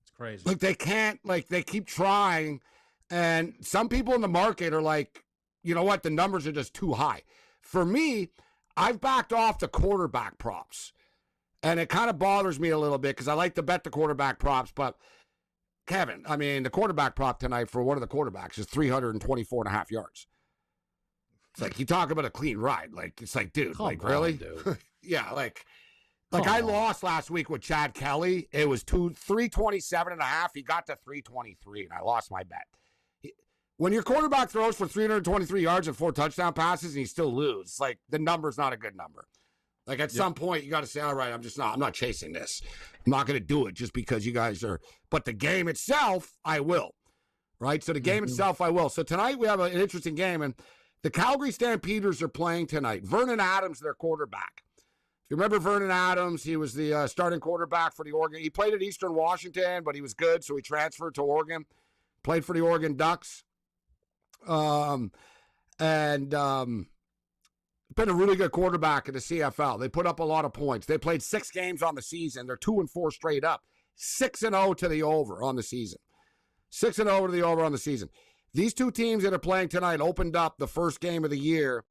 It's crazy. Like, they can't, like, they keep trying. And some people in the market are like, you know what? The numbers are just too high. For me, I've backed off the quarterback props. And it kind of bothers me a little bit because I like to bet the quarterback props. But, Kevin, I mean, the quarterback prop tonight for one of the quarterbacks is 324.5 yards. It's like, you talk about a clean ride. Like, it's like, dude, like, really? Dude. Yeah, like I lost last week with Chad Kelly. It was 327.5. He got to 323, and I lost my bet. When your quarterback throws for 323 yards and 4 touchdown passes and you still lose, like, the number's not a good number. Like, at some point, you got to say, all right, I'm not chasing this. I'm not going to do it just because you guys are. But the game itself, I will. Right? So the game itself, I will. So tonight we have an interesting game, and the Calgary Stampeders are playing tonight. Vernon Adams, their quarterback. If you remember Vernon Adams, he was the starting quarterback for the Oregon. He played at Eastern Washington, but he was good, so he transferred to Oregon. Played for the Oregon Ducks. Been a really good quarterback in the CFL. They put up a lot of points. They played 6 games on the season. They're 2-4 straight up. 6-0 to the over on the season. 6-0 to the over on the season. These 2 teams that are playing tonight opened up the first game of the year.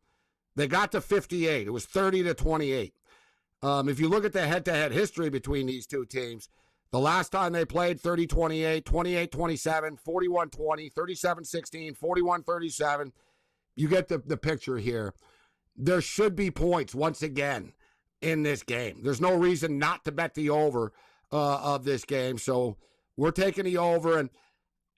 They got to 58. It was 30-28. If you look at the head-to-head history between these 2 teams, the last time they played, 30-28, 28-27, 41-20, 37-16, 41-37. You get the picture here. There should be points once again in this game. There's no reason not to bet the over of this game. So we're taking the over. And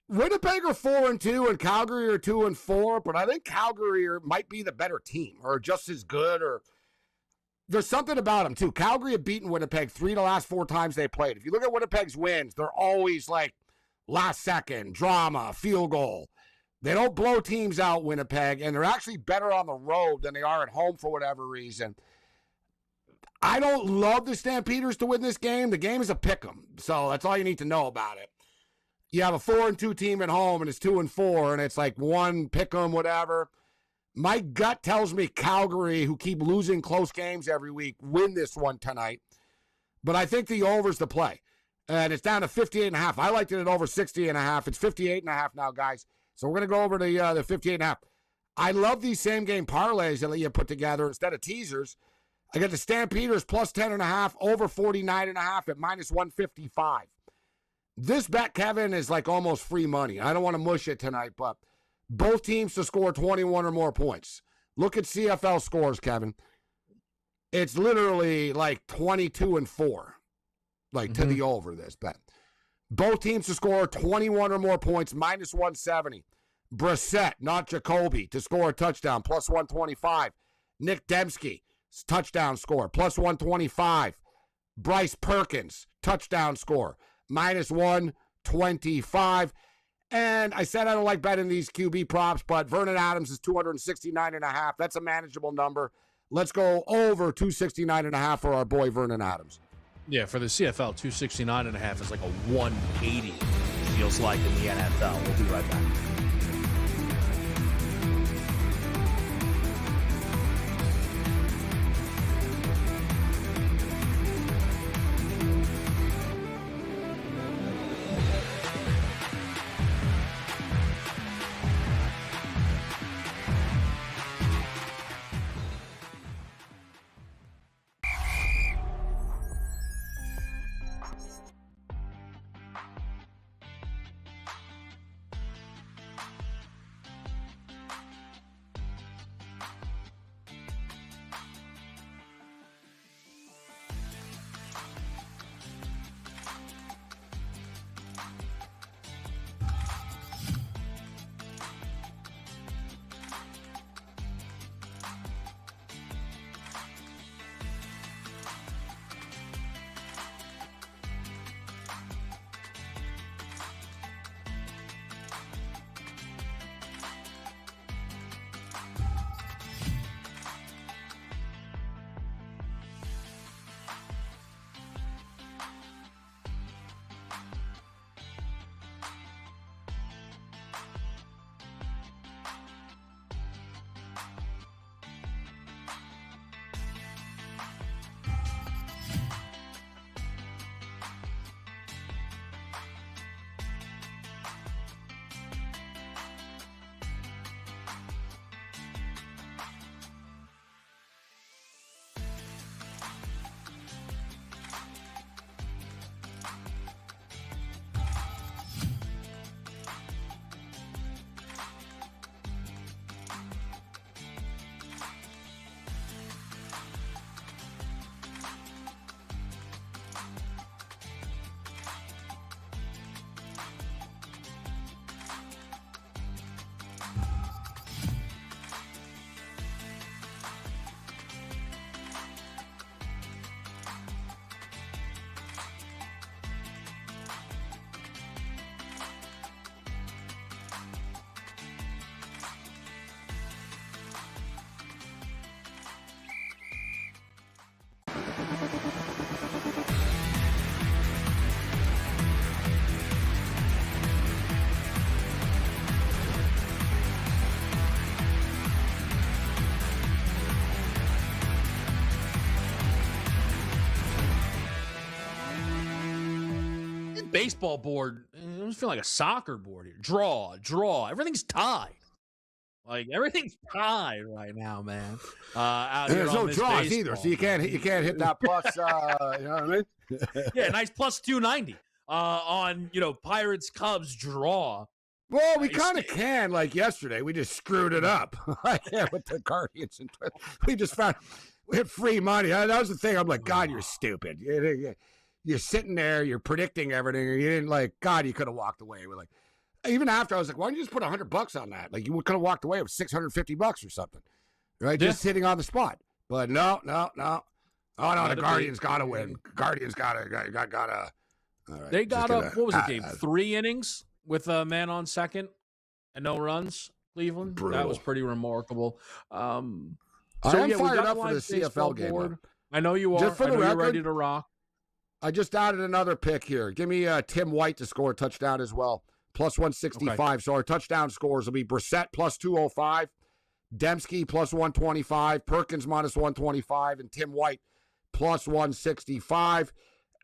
Winnipeg are 4-2 and Calgary are 2-4, but I think Calgary might be the better team or just as good. Or there's something about them too. Calgary have beaten Winnipeg 3 of the last 4 times they played. If you look at Winnipeg's wins, they're always like last second, drama, field goal. They don't blow teams out, Winnipeg, and they're actually better on the road than they are at home for whatever reason. I don't love the Stampeders to win this game. The game is a pick 'em, so that's all you need to know about it. You have a 4-2 team at home, and it's 2-4, and it's like one pick 'em, whatever. My gut tells me Calgary, who keep losing close games every week, win this one tonight. But I think the over's the play, and it's down to 58.5. I liked it at over 60.5. It's 58.5 now, guys. So we're going to go over to the 58.5. I love these same-game parlays that you put together instead of teasers. I got the Stampeders plus 10.5, over 49.5 at minus 155. This bet, Kevin, is like almost free money. I don't want to mush it tonight, but both teams to score 21 or more points. Look at CFL scores, Kevin. It's literally like 22-4, like to the over this bet. Both teams to score 21 or more points, minus 170. Brissett, not Jacoby, to score a touchdown, plus 125. Nick Dembski touchdown score, plus 125. Bryce Perkins, touchdown score, minus 125. And I said I don't like betting these QB props, but Vernon Adams is 269.5. That's a manageable number. Let's go over 269.5 for our boy Vernon Adams. Yeah, for the CFL, 269.5 is like a 180, feels like, in the NFL. We'll be right back. Baseball board, it was feeling like a soccer board here. Draw. Everything's tied. Like, everything's tied right now, man. Out here there's no draws baseball, either, so you can't hit that plus. You know what I mean? Yeah, nice plus 290 on Pirates Cubs draw. Well, we kind of can. Like yesterday, we just screwed it up. With the Guardians, and we just found we had free money. That was the thing. I'm like, God, you're stupid. You're sitting there, you're predicting everything, and you didn't God, you could have walked away. We're like, even after I was like, why don't you just put $100 on that? Like, you could have walked away with $650 or something, right? Yeah. Just sitting on the spot. But no. Oh no, the Guardians got to win. Guardians got to. All right, they got up. What was it, Gabe? 3 innings with a man on second and no runs. Cleveland. Brutal. That was pretty remarkable. I'm fired up for the CFL game. Board. I know you are. Just for the record, you're ready to rock. I just added another pick here. Give me Tim White to score a touchdown as well. Plus 165. Okay. So our touchdown scores will be Brissett plus 205, Dembski plus 125, Perkins minus 125, and Tim White plus 165.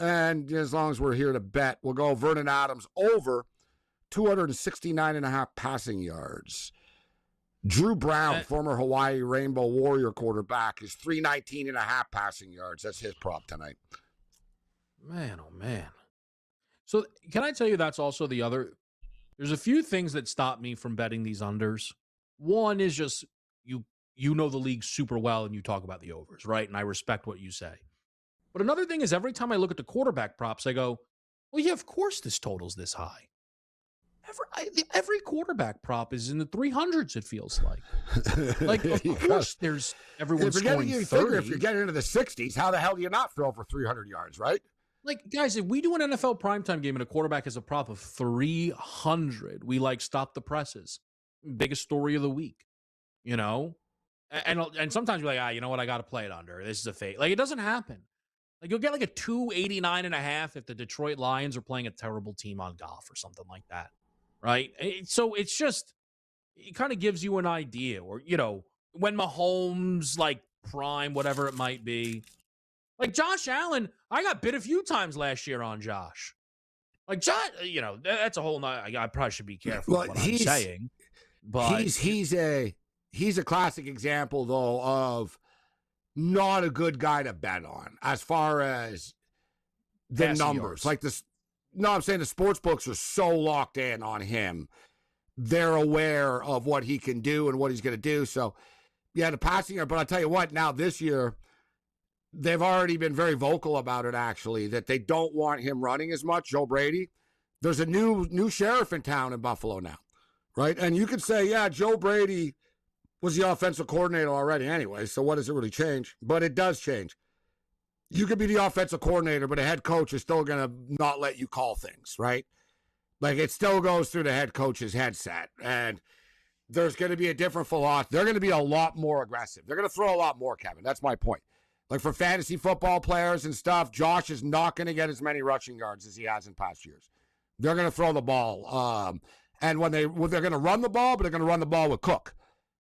And as long as we're here to bet, we'll go Vernon Adams over 269.5 passing yards. Drew Brown, former Hawaii Rainbow Warrior quarterback, is 319.5 passing yards. That's his prop tonight. Man, oh man. So can I tell you that's also the other, there's a few things that stop me from betting these unders. One is just you know the league super well and you talk about the overs, right? And I respect what you say. But another thing is every time I look at the quarterback props, I go, well, yeah, of course this total's this high. Every quarterback prop is in the 300s, it feels like. Like, of course, there's everyone scoring 30. If you're getting into the 60s, how the hell do you not throw for 300 yards, right? Like, guys, if we do an NFL primetime game and a quarterback has a prop of 300, we, like, stop the presses. Biggest story of the week, you know? And sometimes you're like, you know what? I got to play it under. This is a fake. Like, it doesn't happen. Like, you'll get like a 289.5 if the Detroit Lions are playing a terrible team on golf or something like that. Right. So it's just, it kind of gives you an idea, or, you know, when Mahomes, like, prime, whatever it might be. Like Josh Allen, I got bit a few times last year on Josh. Like, Josh, you know, that's a whole nother, I probably should be careful with what I'm saying. But he's a classic example, though, of not a good guy to bet on as far as the numbers. Like this. No, I'm saying the sports books are so locked in on him. They're aware of what he can do and what he's going to do. So, yeah, the passing yard. But I'll tell you what, now this year, they've already been very vocal about it, actually, that they don't want him running as much, Joe Brady. There's a new sheriff in town in Buffalo now, right? And you could say, yeah, Joe Brady was the offensive coordinator already anyway, so what does it really change? But it does change. You could be the offensive coordinator, but a head coach is still going to not let you call things, right? Like, it still goes through the head coach's headset, and there's going to be a different philosophy. They're going to be a lot more aggressive. They're going to throw a lot more, Kevin. That's my point. Like, for fantasy football players and stuff, Josh is not going to get as many rushing yards as he has in past years. They're going to throw the ball. And they're going to run the ball, but they're going to run the ball with Cook.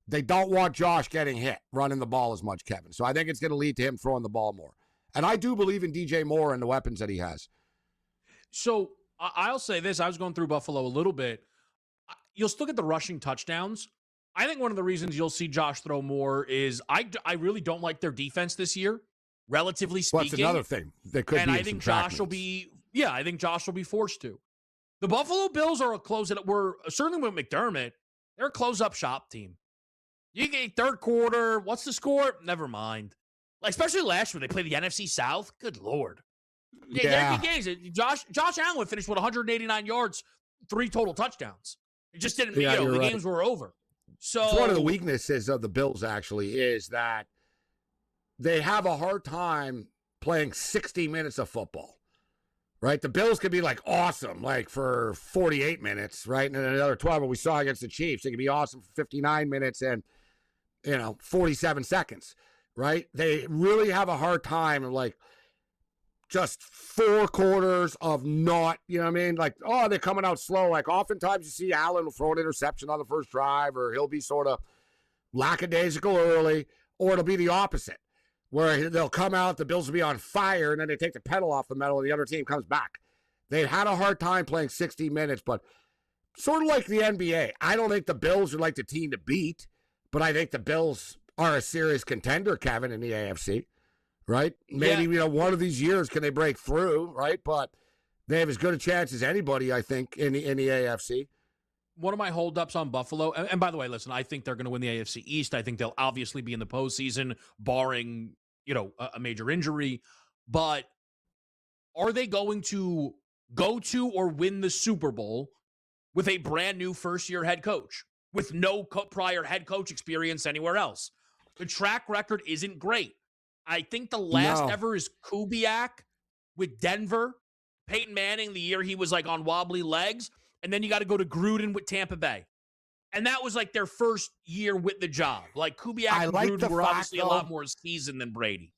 They don't want Josh getting hit, running the ball as much, Kevin. So I think it's going to lead to him throwing the ball more. And I do believe in DJ Moore and the weapons that he has. So I'll say this. I was going through Buffalo a little bit. You'll still get the rushing touchdowns. I think one of the reasons you'll see Josh throw more is I really don't like their defense this year, relatively speaking. Well, that's another thing. They could and I think Josh will be, I think Josh will be forced to. The Buffalo Bills are a close that were certainly with McDermott. They're a close-up shop team. You get third quarter. What's the score? Never mind. Like, especially last year, they played the NFC South. Good Lord. Yeah. Games. Josh Allen would finish with 189 yards, 3 total touchdowns. It just didn't, the right. Games were over. So it's one of the weaknesses of the Bills, actually, is that they have a hard time playing 60 minutes of football, right? The Bills could be, like, awesome, like, for 48 minutes, right? And then another 12, what we saw against the Chiefs. They could be awesome for 59 minutes and, 47 seconds. Right? They really have a hard time of, like, just 4 quarters of not, you know what I mean? Like, they're coming out slow. Like, oftentimes you see Allen will throw an interception on the first drive, or he'll be sort of lackadaisical early, or it'll be the opposite, where they'll come out, the Bills will be on fire, and then they take the pedal off the metal, and the other team comes back. They've had a hard time playing 60 minutes, but sort of like the NBA. I don't think the Bills are like the team to beat, but I think the Bills are a serious contender, Kevin, in the AFC, right? Maybe, one of these years can they break through, right? But they have as good a chance as anybody, I think, in the AFC. One of my holdups on Buffalo, and by the way, listen, I think they're going to win the AFC East. I think they'll obviously be in the postseason, barring, a major injury. But are they going to go to or win the Super Bowl with a brand new first-year head coach, with no prior head coach experience anywhere else? The track record isn't great. I think the last ever is Kubiak with Denver, Peyton Manning the year he was, like, on wobbly legs, and then you got to go to Gruden with Tampa Bay. And that was, like, their first year with the job. Like, Kubiak and Gruden were obviously a lot more seasoned than Brady.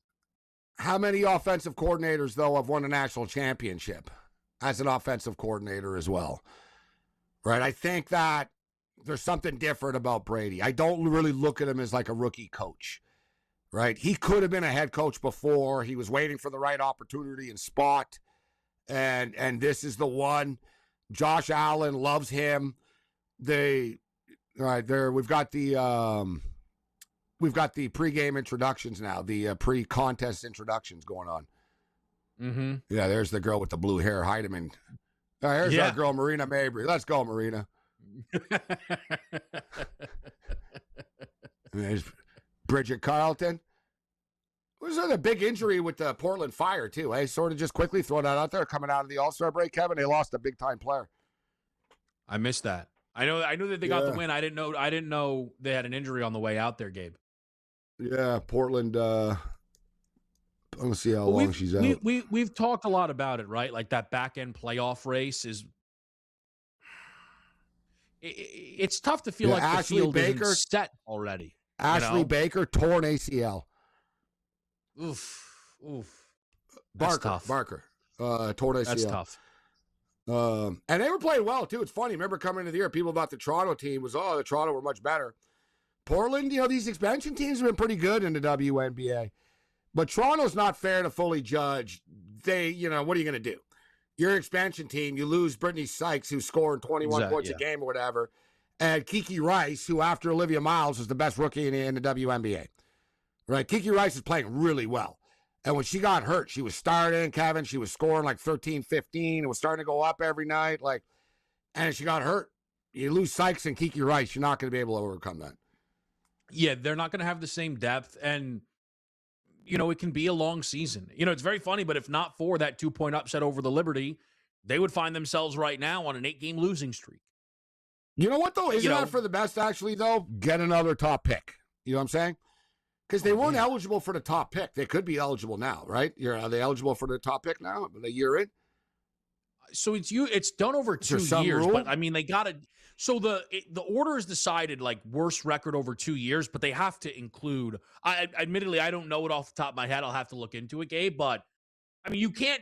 How many offensive coordinators, though, have won a national championship as an offensive coordinator as well? Right? I think that there's something different about Brady. I don't really look at him as like a rookie coach, right? He could have been a head coach before. He was waiting for the right opportunity and spot, and this is the one. Josh Allen loves him. We've got the pregame introductions now, the pre-contest introductions going on. Mm-hmm. Yeah, there's the girl with the blue hair. Heidemann. Here's our girl, Marina Mabry. Let's go, Marina. There's Bridget Carlton. Was there a big injury with the Portland Fire, too? Sort of just quickly throw that out there. Coming out of the All-Star break, Kevin, they lost a big-time player. I missed that. I knew that they got the win. I didn't know they had an injury on the way out there, Gabe. Yeah, Portland. Let's see how long she's out. We've talked a lot about it, right? Like that back end playoff race is. It's tough to feel like Ashley the field Baker, isn't set already. Ashley Baker torn ACL. Oof. Barker. Torn ACL. That's tough. And they were playing well too. It's funny. Remember coming into the year, people thought the Toronto team was the Toronto were much better. Portland, these expansion teams have been pretty good in the WNBA. But Toronto's not fair to fully judge. They, what are you going to do? You're an expansion team. You lose Brittany Sykes, who's scoring 21 points a game or whatever, and Kiki Rice, who after Olivia Miles is the best rookie in the WNBA. Right? Kiki Rice is playing really well. And when she got hurt, she was starting, Kevin. She was scoring like 13, 15. It was starting to go up every night. And she got hurt. You lose Sykes and Kiki Rice, you're not going to be able to overcome that. Yeah, they're not going to have the same depth. And it can be a long season. It's very funny, but if not for that 2-point upset over the Liberty, they would find themselves right now on an 8-game losing streak. You know what, though? Isn't that for the best, actually, though? Get another top pick. You know what I'm saying? Because they weren't eligible for the top pick. They could be eligible now, right? Are they eligible for the top pick now? A year in? So it's done over 2 years, but I mean, they got to. So the order is decided like worst record over 2 years, but they have to include. Admittedly, I don't know it off the top of my head. I'll have to look into it, Gabe. But I mean, you can't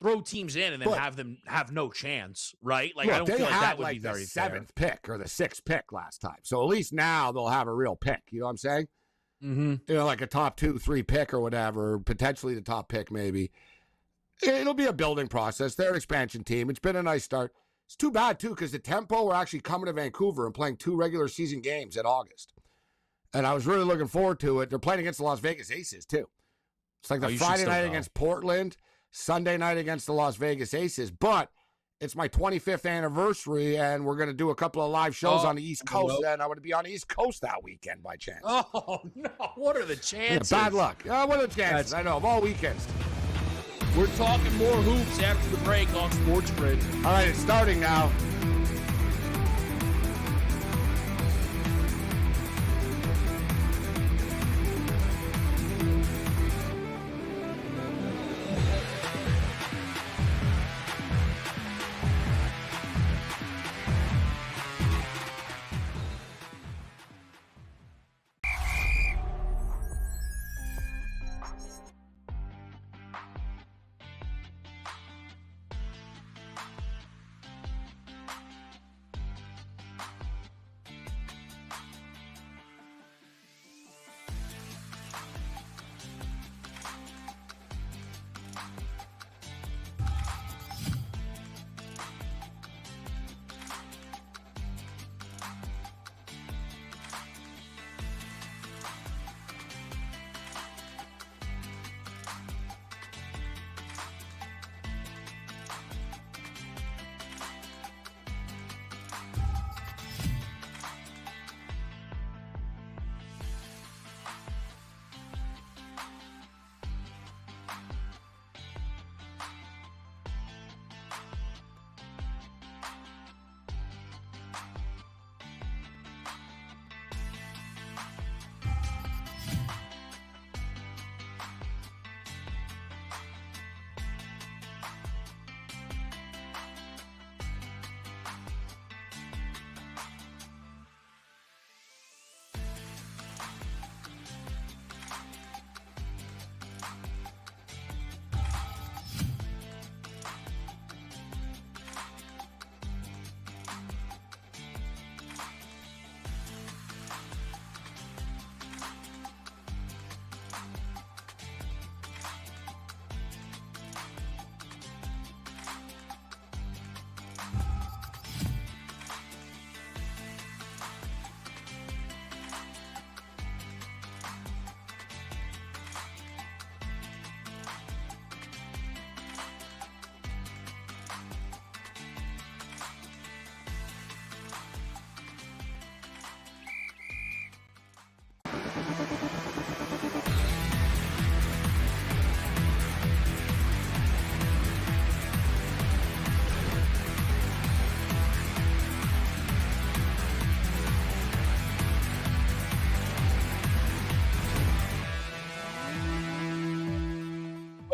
throw teams in and then have them have no chance, right? Like, I don't feel like that would be very fair. The 7th pick or the 6th pick last time. So at least now they'll have a real pick. You know what I'm saying? Mm-hmm. Like a top 2, 3 pick or whatever, potentially the top pick maybe. It'll be a building process. They're an expansion team. It's been a nice start. It's too bad, too, because the Tempo were actually coming to Vancouver and playing 2 regular season games in August. And I was really looking forward to it. They're playing against the Las Vegas Aces, too. It's like the Friday night against Portland, Sunday night against the Las Vegas Aces. But it's my 25th anniversary, and we're going to do a couple of live shows on the East Coast, and I would be on the East Coast that weekend by chance. Oh, no. What are the chances? Yeah, bad luck. What are the chances? I know, of all weekends. We're talking more hoops after the break on SportsGrid. All right, it's starting now.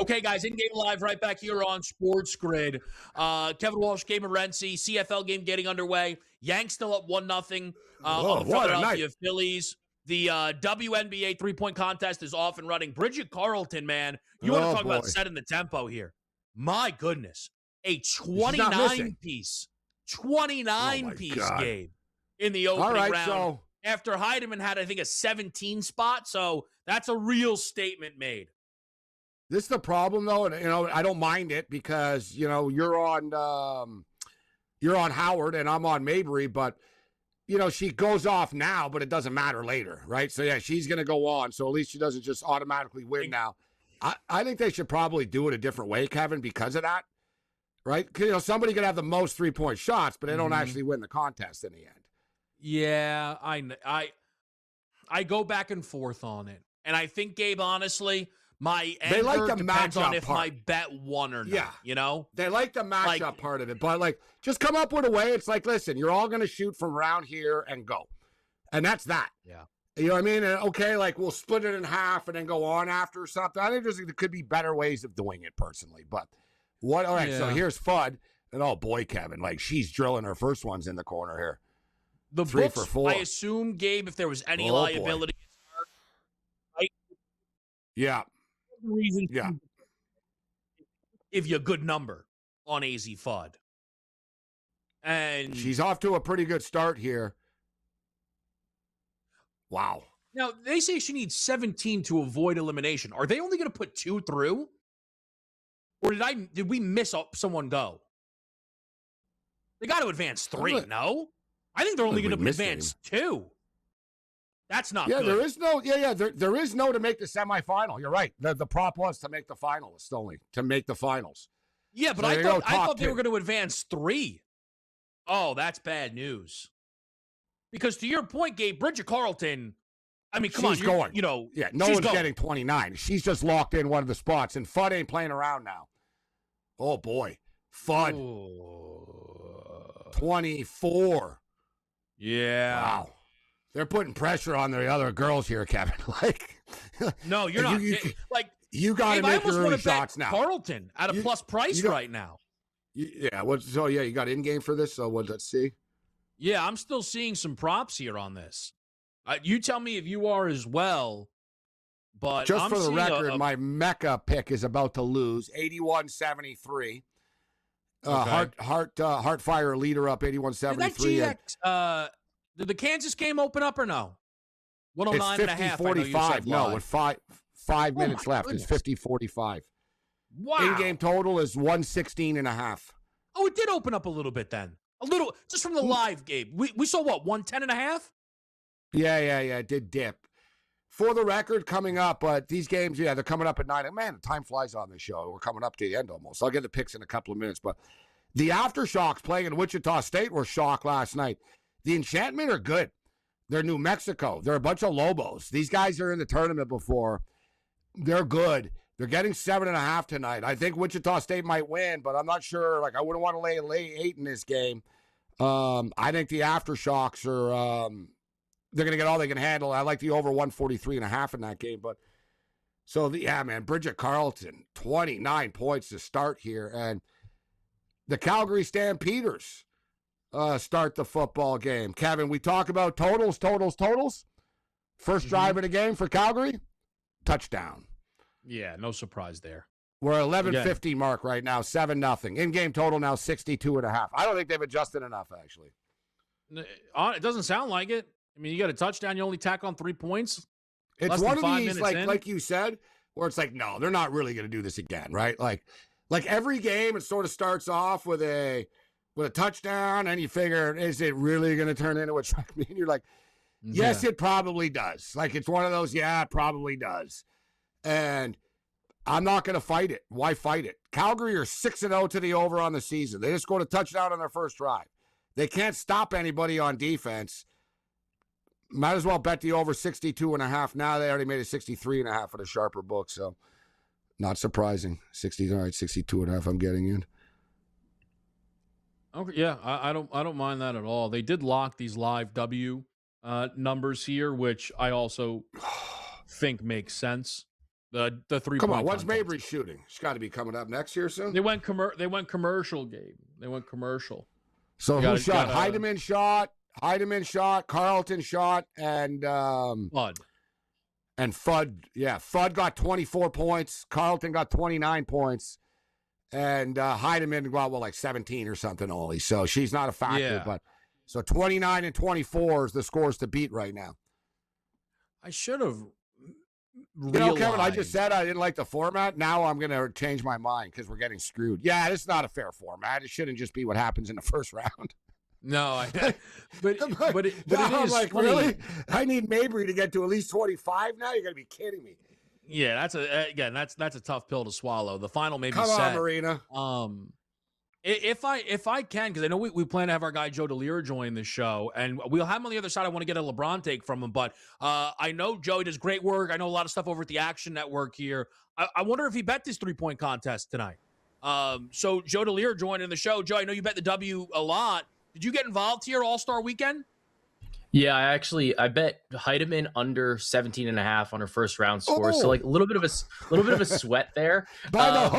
Okay, guys, in-game live right back here on SportsGrid. Kevin Walsh, Gabriel Morency, CFL game getting underway. Yanks still up 1-0 on the Philadelphia Phillies. The WNBA three-point contest is off and running. Bridget Carlton, man, you want to talk about setting the tempo here. My goodness. A 29-piece game in the opening round. So after Heidemann had, I think, a 17 spot. So that's a real statement made. This is the problem, though, and I don't mind it because you're on Howard and I'm on Mabry, but she goes off now, but it doesn't matter later, right? So yeah, she's going to go on, so at least she doesn't just automatically win now. I think they should probably do it a different way, Kevin, because of that, right? Because somebody could have the most 3-point shots, but they don't actually win the contest in the end. Yeah, I go back and forth on it, and I think, Gabe, honestly. My anger depends on if my bet won or not, They like the matchup part of it, but, just come up with a way. It's like, listen, you're all going to shoot from around here and go. And that's that. Yeah. You know what I mean? And, okay, we'll split it in half and then go on after or something. I think there could be better ways of doing it personally. But, all right, so here's Fudd. And, oh, boy, Kevin, she's drilling her first ones in the corner here. The 3 books, for 4. I assume, Gabe, if there was any liability. Yeah. Reason give you a good number on AZ Fudd. And she's off to a pretty good start here. Wow. Now, they say she needs 17 to avoid elimination. Are they only going to put 2 through? Or did we miss someone go? They got to advance 3, no? I think they're only going to advance 2. That's not good. There is no, there is no to make the semifinal. You're right. The prop was to make the finalists only, to make the finals. Yeah, but I thought they were going to advance 3. Oh, that's bad news. Because to your point, Gabe, Bridget Carlton, I mean, come on. She's going. No one's getting 29. She's just locked in one of the spots, and Fudd ain't playing around now. Oh, boy. Fudd. 24. Yeah. Wow. They're putting pressure on the other girls here, Kevin. No, you're not. You got to make your early shots now. Carlton at a plus price right now. Yeah. You got in-game for this, so let's see. Yeah, I'm still seeing some props here on this. You tell me if you are as well. But just for the record, my Mecca pick is about to lose 81-73. Heartfire leader up 81-73. Did the Kansas game open up or no? 109.5. 50-45. No, with five minutes left. Goodness. It's 50-45. Wow. In-game total is 116.5. Oh, it did open up a little bit then. A little, just from the live game. We saw what, 110.5? Yeah. It did dip. For the record, coming up, but these games, they're coming up at 9. Man, time flies on this show. We're coming up to the end almost. I'll get the picks in a couple of minutes. But the Aftershocks playing in Wichita State were shocked last night. The Enchantment are good. They're New Mexico. They're a bunch of Lobos. These guys are in the tournament before. They're good. They're getting 7.5 tonight. I think Wichita State might win, but I'm not sure. I wouldn't want to lay 8 in this game. I think the Aftershocks are they're going to get all they can handle. I like the over 143.5 in that game. But Bridget Carlton, 29 points to start here. And the Calgary Stampeders start the football game. Kevin, we talk about totals. First drive of the game for Calgary, touchdown. Yeah, no surprise there. We're at 11:50 mark right now, 7-0. In-game total now 62.5. I don't think they've adjusted enough, actually. It doesn't sound like it. I mean, you got a touchdown, you only tack on 3 points. It's one of these, like you said, where it's no, they're not really going to do this again, right? Like every game, it sort of starts off with a touchdown, and you figure, is it really going to turn into a track meet? And you're like, yes, it probably does. It's one of those, it probably does. And I'm not going to fight it. Why fight it? Calgary are 6-0 to the over on the season. They just scored a touchdown on their first drive. They can't stop anybody on defense. Might as well bet the over 62.5. Now they already made it 63.5 for the sharper book, so not surprising. 62.5 I'm getting in. Okay, yeah, I don't mind that at all. They did lock these live W numbers here, which I also think makes sense. The 3-point Come on, when's contest. Mabry shooting? She's got to be coming up next year soon. They went commercial, Gabe. They went commercial. So who shot? Heidemann shot, Carlton shot, and Fudd. And Fudd, yeah, Fudd got 24 points. Carlton got 29 points. And Heidemann got, like 17 or something only. So she's not a factor. Yeah. But so 29 and 24 is the scores to beat right now. I should have Kevin, I just said I didn't like the format. Now I'm going to change my mind because we're getting screwed. Yeah, this is not a fair format. It shouldn't just be what happens in the first round. No, but it is like, funny. really? I need Mabry to get to at least 25 now? You're going to be kidding me. Yeah, that's a tough pill to swallow. The final may be Come set. on, Marina. If I can, because I know we plan to have our guy Joe DeLear join the show, and we'll have him on the other side. I want to get a LeBron take from him, but I know Joey does great work. I know a lot of stuff over at the Action Network here. I wonder if he bet this 3-point contest tonight. So Joe DeLear joined in the show. Joe, I know you bet the W a lot. Did you get involved here All-Star Weekend? Yeah, I bet Heidemann under 17.5 on her first round score. So like a little bit of a sweat there. But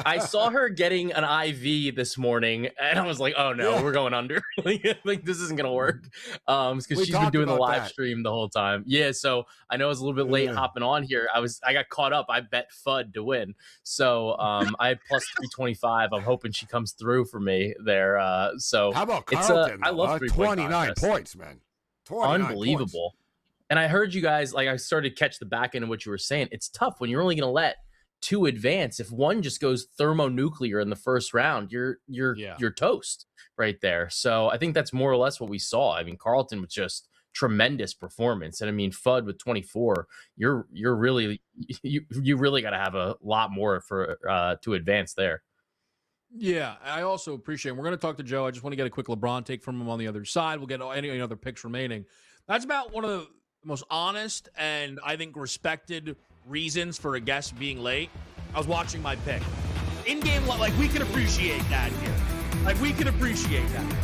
I saw her getting an IV this morning, and I was like, oh no, we're going under. like this isn't gonna work. Because she's been doing the live stream the whole time. Yeah, so I know I was a little bit late hopping on here. I got caught up. I bet Fudd to win. So I had plus 325. I'm hoping she comes through for me there. So how about Carlton? I love 29 points, man. Unbelievable. Points. And I heard you guys, like I started to catch the back end of what you were saying. It's tough when you're only going to let 2 advance. If one just goes thermonuclear in the first round, you're toast right there. So I think that's more or less what we saw. I mean, Carlton was just tremendous performance, and I mean Fudd with 24. You really got to have a lot more for to advance there. Yeah, I also appreciate it. We're going to talk to Joe. I just want to get a quick LeBron take from him on the other side. We'll get any other picks remaining. That's about one of the most honest and I think respected reasons for a guest being late. I was watching my pick. In-game, like we can appreciate that here. Like we can appreciate that.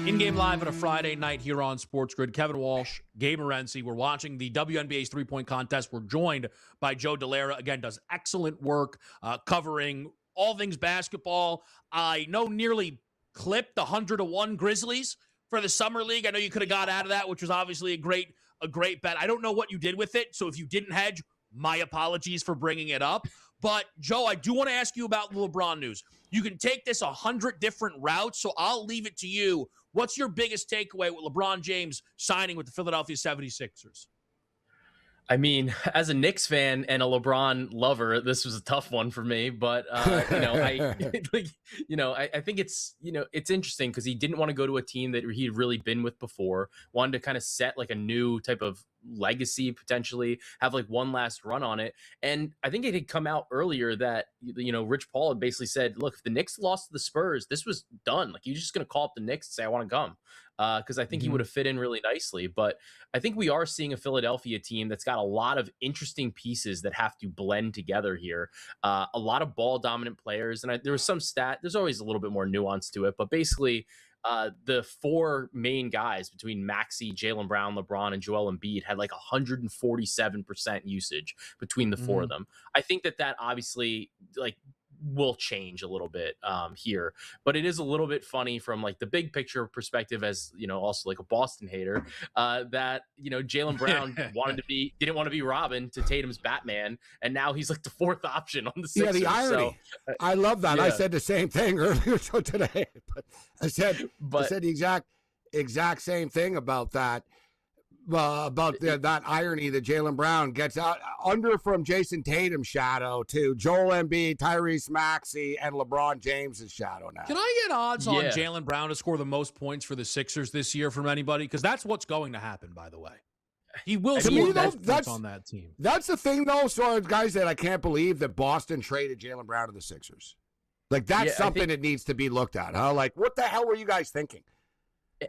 In-game live on a Friday night here on SportsGrid. Kevin Walsh, Gabriel Morency. We're watching the WNBA's three-point contest. We're joined by Joe Dellera. Again, does excellent work covering all things basketball. I know nearly clipped the 100-1 Grizzlies for the Summer League. I know you could have got out of that, which was obviously a great bet. I don't know what you did with it, so if you didn't hedge, my apologies for bringing it up. But, Joe, I do want to ask you about the LeBron news. You can take this 100 different routes, so I'll leave it to you. What's your biggest takeaway with LeBron James signing with the Philadelphia 76ers? I mean, as a Knicks fan and a LeBron lover, this was a tough one for me. But I think it's it's interesting because he didn't want to go to a team that he'd really been with before. Wanted to kind of set like a new type of legacy, potentially have like one last run on it. And I think it had come out earlier that Rich Paul had basically said, "Look, if the Knicks lost to the Spurs, this was done. Like, you're just going to call up the Knicks and say, I want to come." Because I think he would have fit in really nicely. But I think we are seeing a Philadelphia team that's got a lot of interesting pieces that have to blend together here. A lot of ball dominant players. And there was some stat, there's always a little bit more nuance to it, but basically the four main guys between Maxey, Jaylen Brown, LeBron, and Joel Embiid had like 147% usage between the four of them. I think that obviously will change a little bit here, but it is a little bit funny from like the big picture perspective, as also like a Boston hater, that Jaylen Brown didn't want to be Robin to Tatum's Batman, and now he's like the fourth option on the Sixers. Yeah, the irony. So, I love that. Yeah. I said the same thing earlier today, but I said the exact same thing about that. That irony that Jaylen Brown gets out under from Jason Tatum's shadow to Joel Embiid, Tyrese Maxey, and LeBron James's shadow now. Can I get odds on Jaylen Brown to score the most points for the Sixers this year from anybody? Because that's what's going to happen, by the way. He will score most points on that team. That's the thing, though, so guys, that I can't believe that Boston traded Jaylen Brown to the Sixers. Like, that's something that needs to be looked at, huh? Like, what the hell were you guys thinking?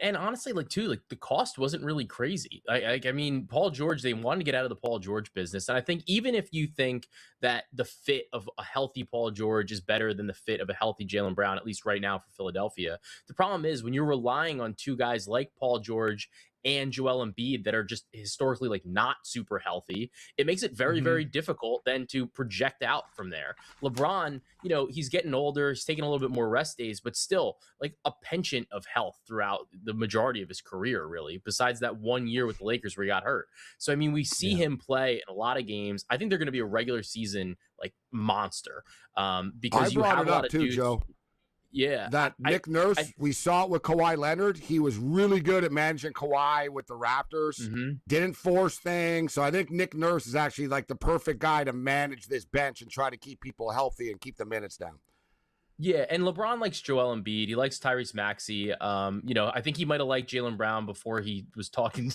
And honestly, the cost wasn't really crazy. I mean, Paul George, they wanted to get out of the Paul George business. And I think even if you think that the fit of a healthy Paul George is better than the fit of a healthy Jaylen Brown, at least right now for Philadelphia, the problem is when you're relying on two guys like Paul George and Joel Embiid that are just historically like not super healthy, it makes it very, very difficult then to project out from there. LeBron, he's getting older, he's taking a little bit more rest days, but still like a penchant of health throughout the majority of his career, really, besides that 1 year with the Lakers where he got hurt. So, I mean, we see him play in a lot of games. I think they're going to be a regular season like monster because you have a lot of dudes. Joe. Yeah. That Nick Nurse, we saw it with Kawhi Leonard. He was really good at managing Kawhi with the Raptors. Didn't force things. So I think Nick Nurse is actually like the perfect guy to manage this bench and try to keep people healthy and keep the minutes down. Yeah, and LeBron likes Joel Embiid. He likes Tyrese Maxey. I think he might have liked Jaylen Brown before he was talking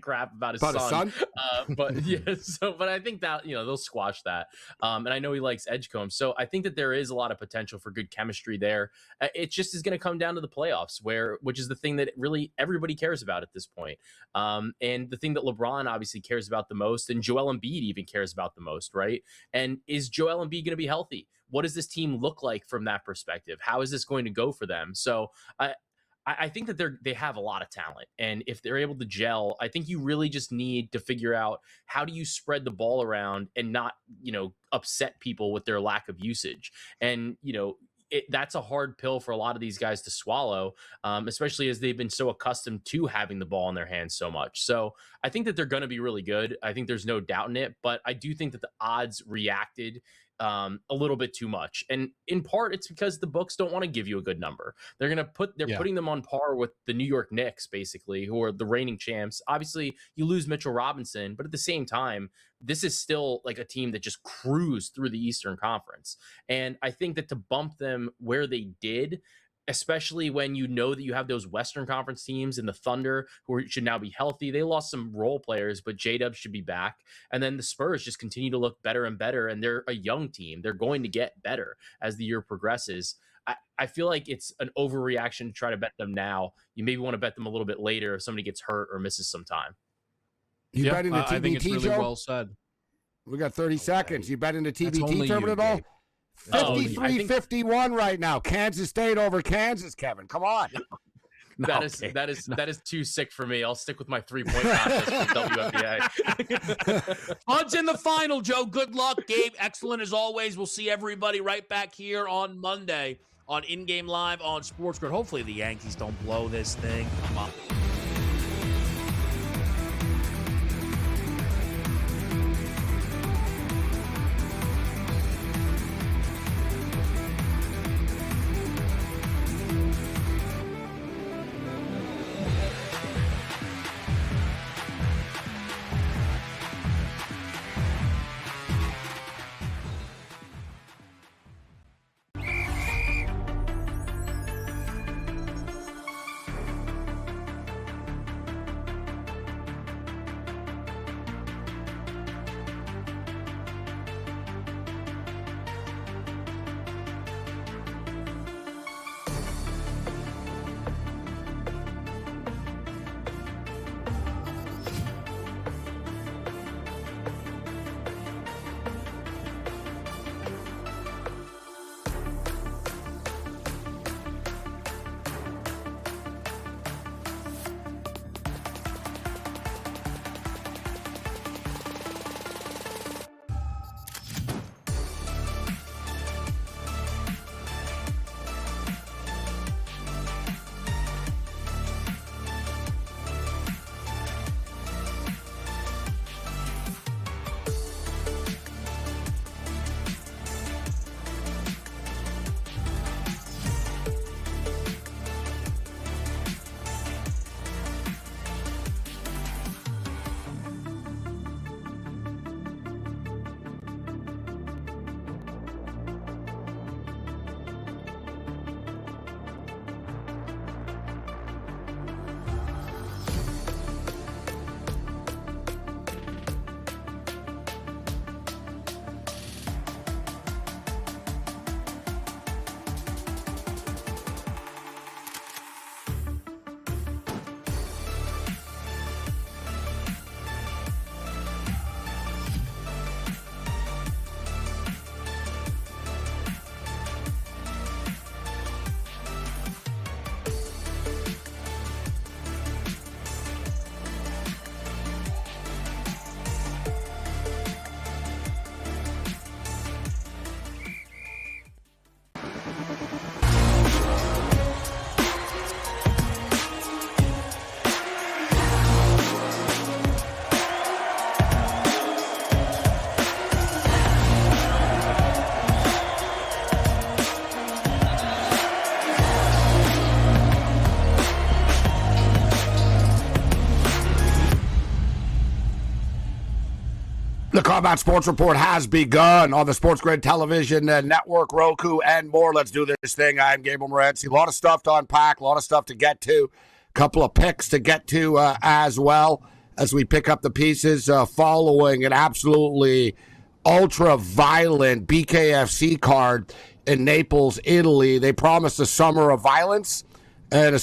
crap about his son. But I think that they'll squash that. And I know he likes Edgecombe, so I think that there is a lot of potential for good chemistry there. It just is going to come down to the playoffs, which is the thing that really everybody cares about at this point. And the thing that LeBron obviously cares about the most, and Joel Embiid even cares about the most, right? And is Joel Embiid going to be healthy? What does this team look like from that perspective? How is this going to go for them? So I think that they have a lot of talent. And if they're able to gel, I think you really just need to figure out how do you spread the ball around and not, upset people with their lack of usage. And, that's a hard pill for a lot of these guys to swallow, especially as they've been so accustomed to having the ball in their hands so much. So I think that they're going to be really good. I think there's no doubt in it, but I do think that the odds reacted a little bit too much. And in part, it's because the books don't want to give you a good number. They're putting them on par with the New York Knicks, basically, who are the reigning champs. Obviously, you lose Mitchell Robinson, but at the same time, this is still like a team that just cruised through the Eastern Conference. And I think that to bump them where they did, especially when that you have those Western Conference teams and the Thunder, who should now be healthy. They lost some role players, but J-Dub should be back. And then the Spurs just continue to look better and better, and they're a young team. They're going to get better as the year progresses. I feel like it's an overreaction to try to bet them now. You maybe want to bet them a little bit later if somebody gets hurt or misses some time. You betting the TBT, I think it's really Joe? well said. We got 30 seconds. You betting the TBT tournament at all? 53-51 right now. Kansas State over Kansas, Kevin. Come on. That is too sick for me. I'll stick with my 3-point contest for WNBA. Odds in the final, Joe. Good luck, Gabe. Excellent as always. We'll see everybody right back here on Monday on In Game Live on SportsGrid. Hopefully the Yankees don't blow this thing. Come on. The Combat Sports Report has begun on the SportsGrid television network, Roku, and more. Let's do this thing. I'm Gabriel Morency. A lot of stuff to unpack, a lot of stuff to get to, a couple of picks to get to as well as we pick up the pieces following an absolutely ultra-violent BKFC card in Naples, Italy. They promised a summer of violence and a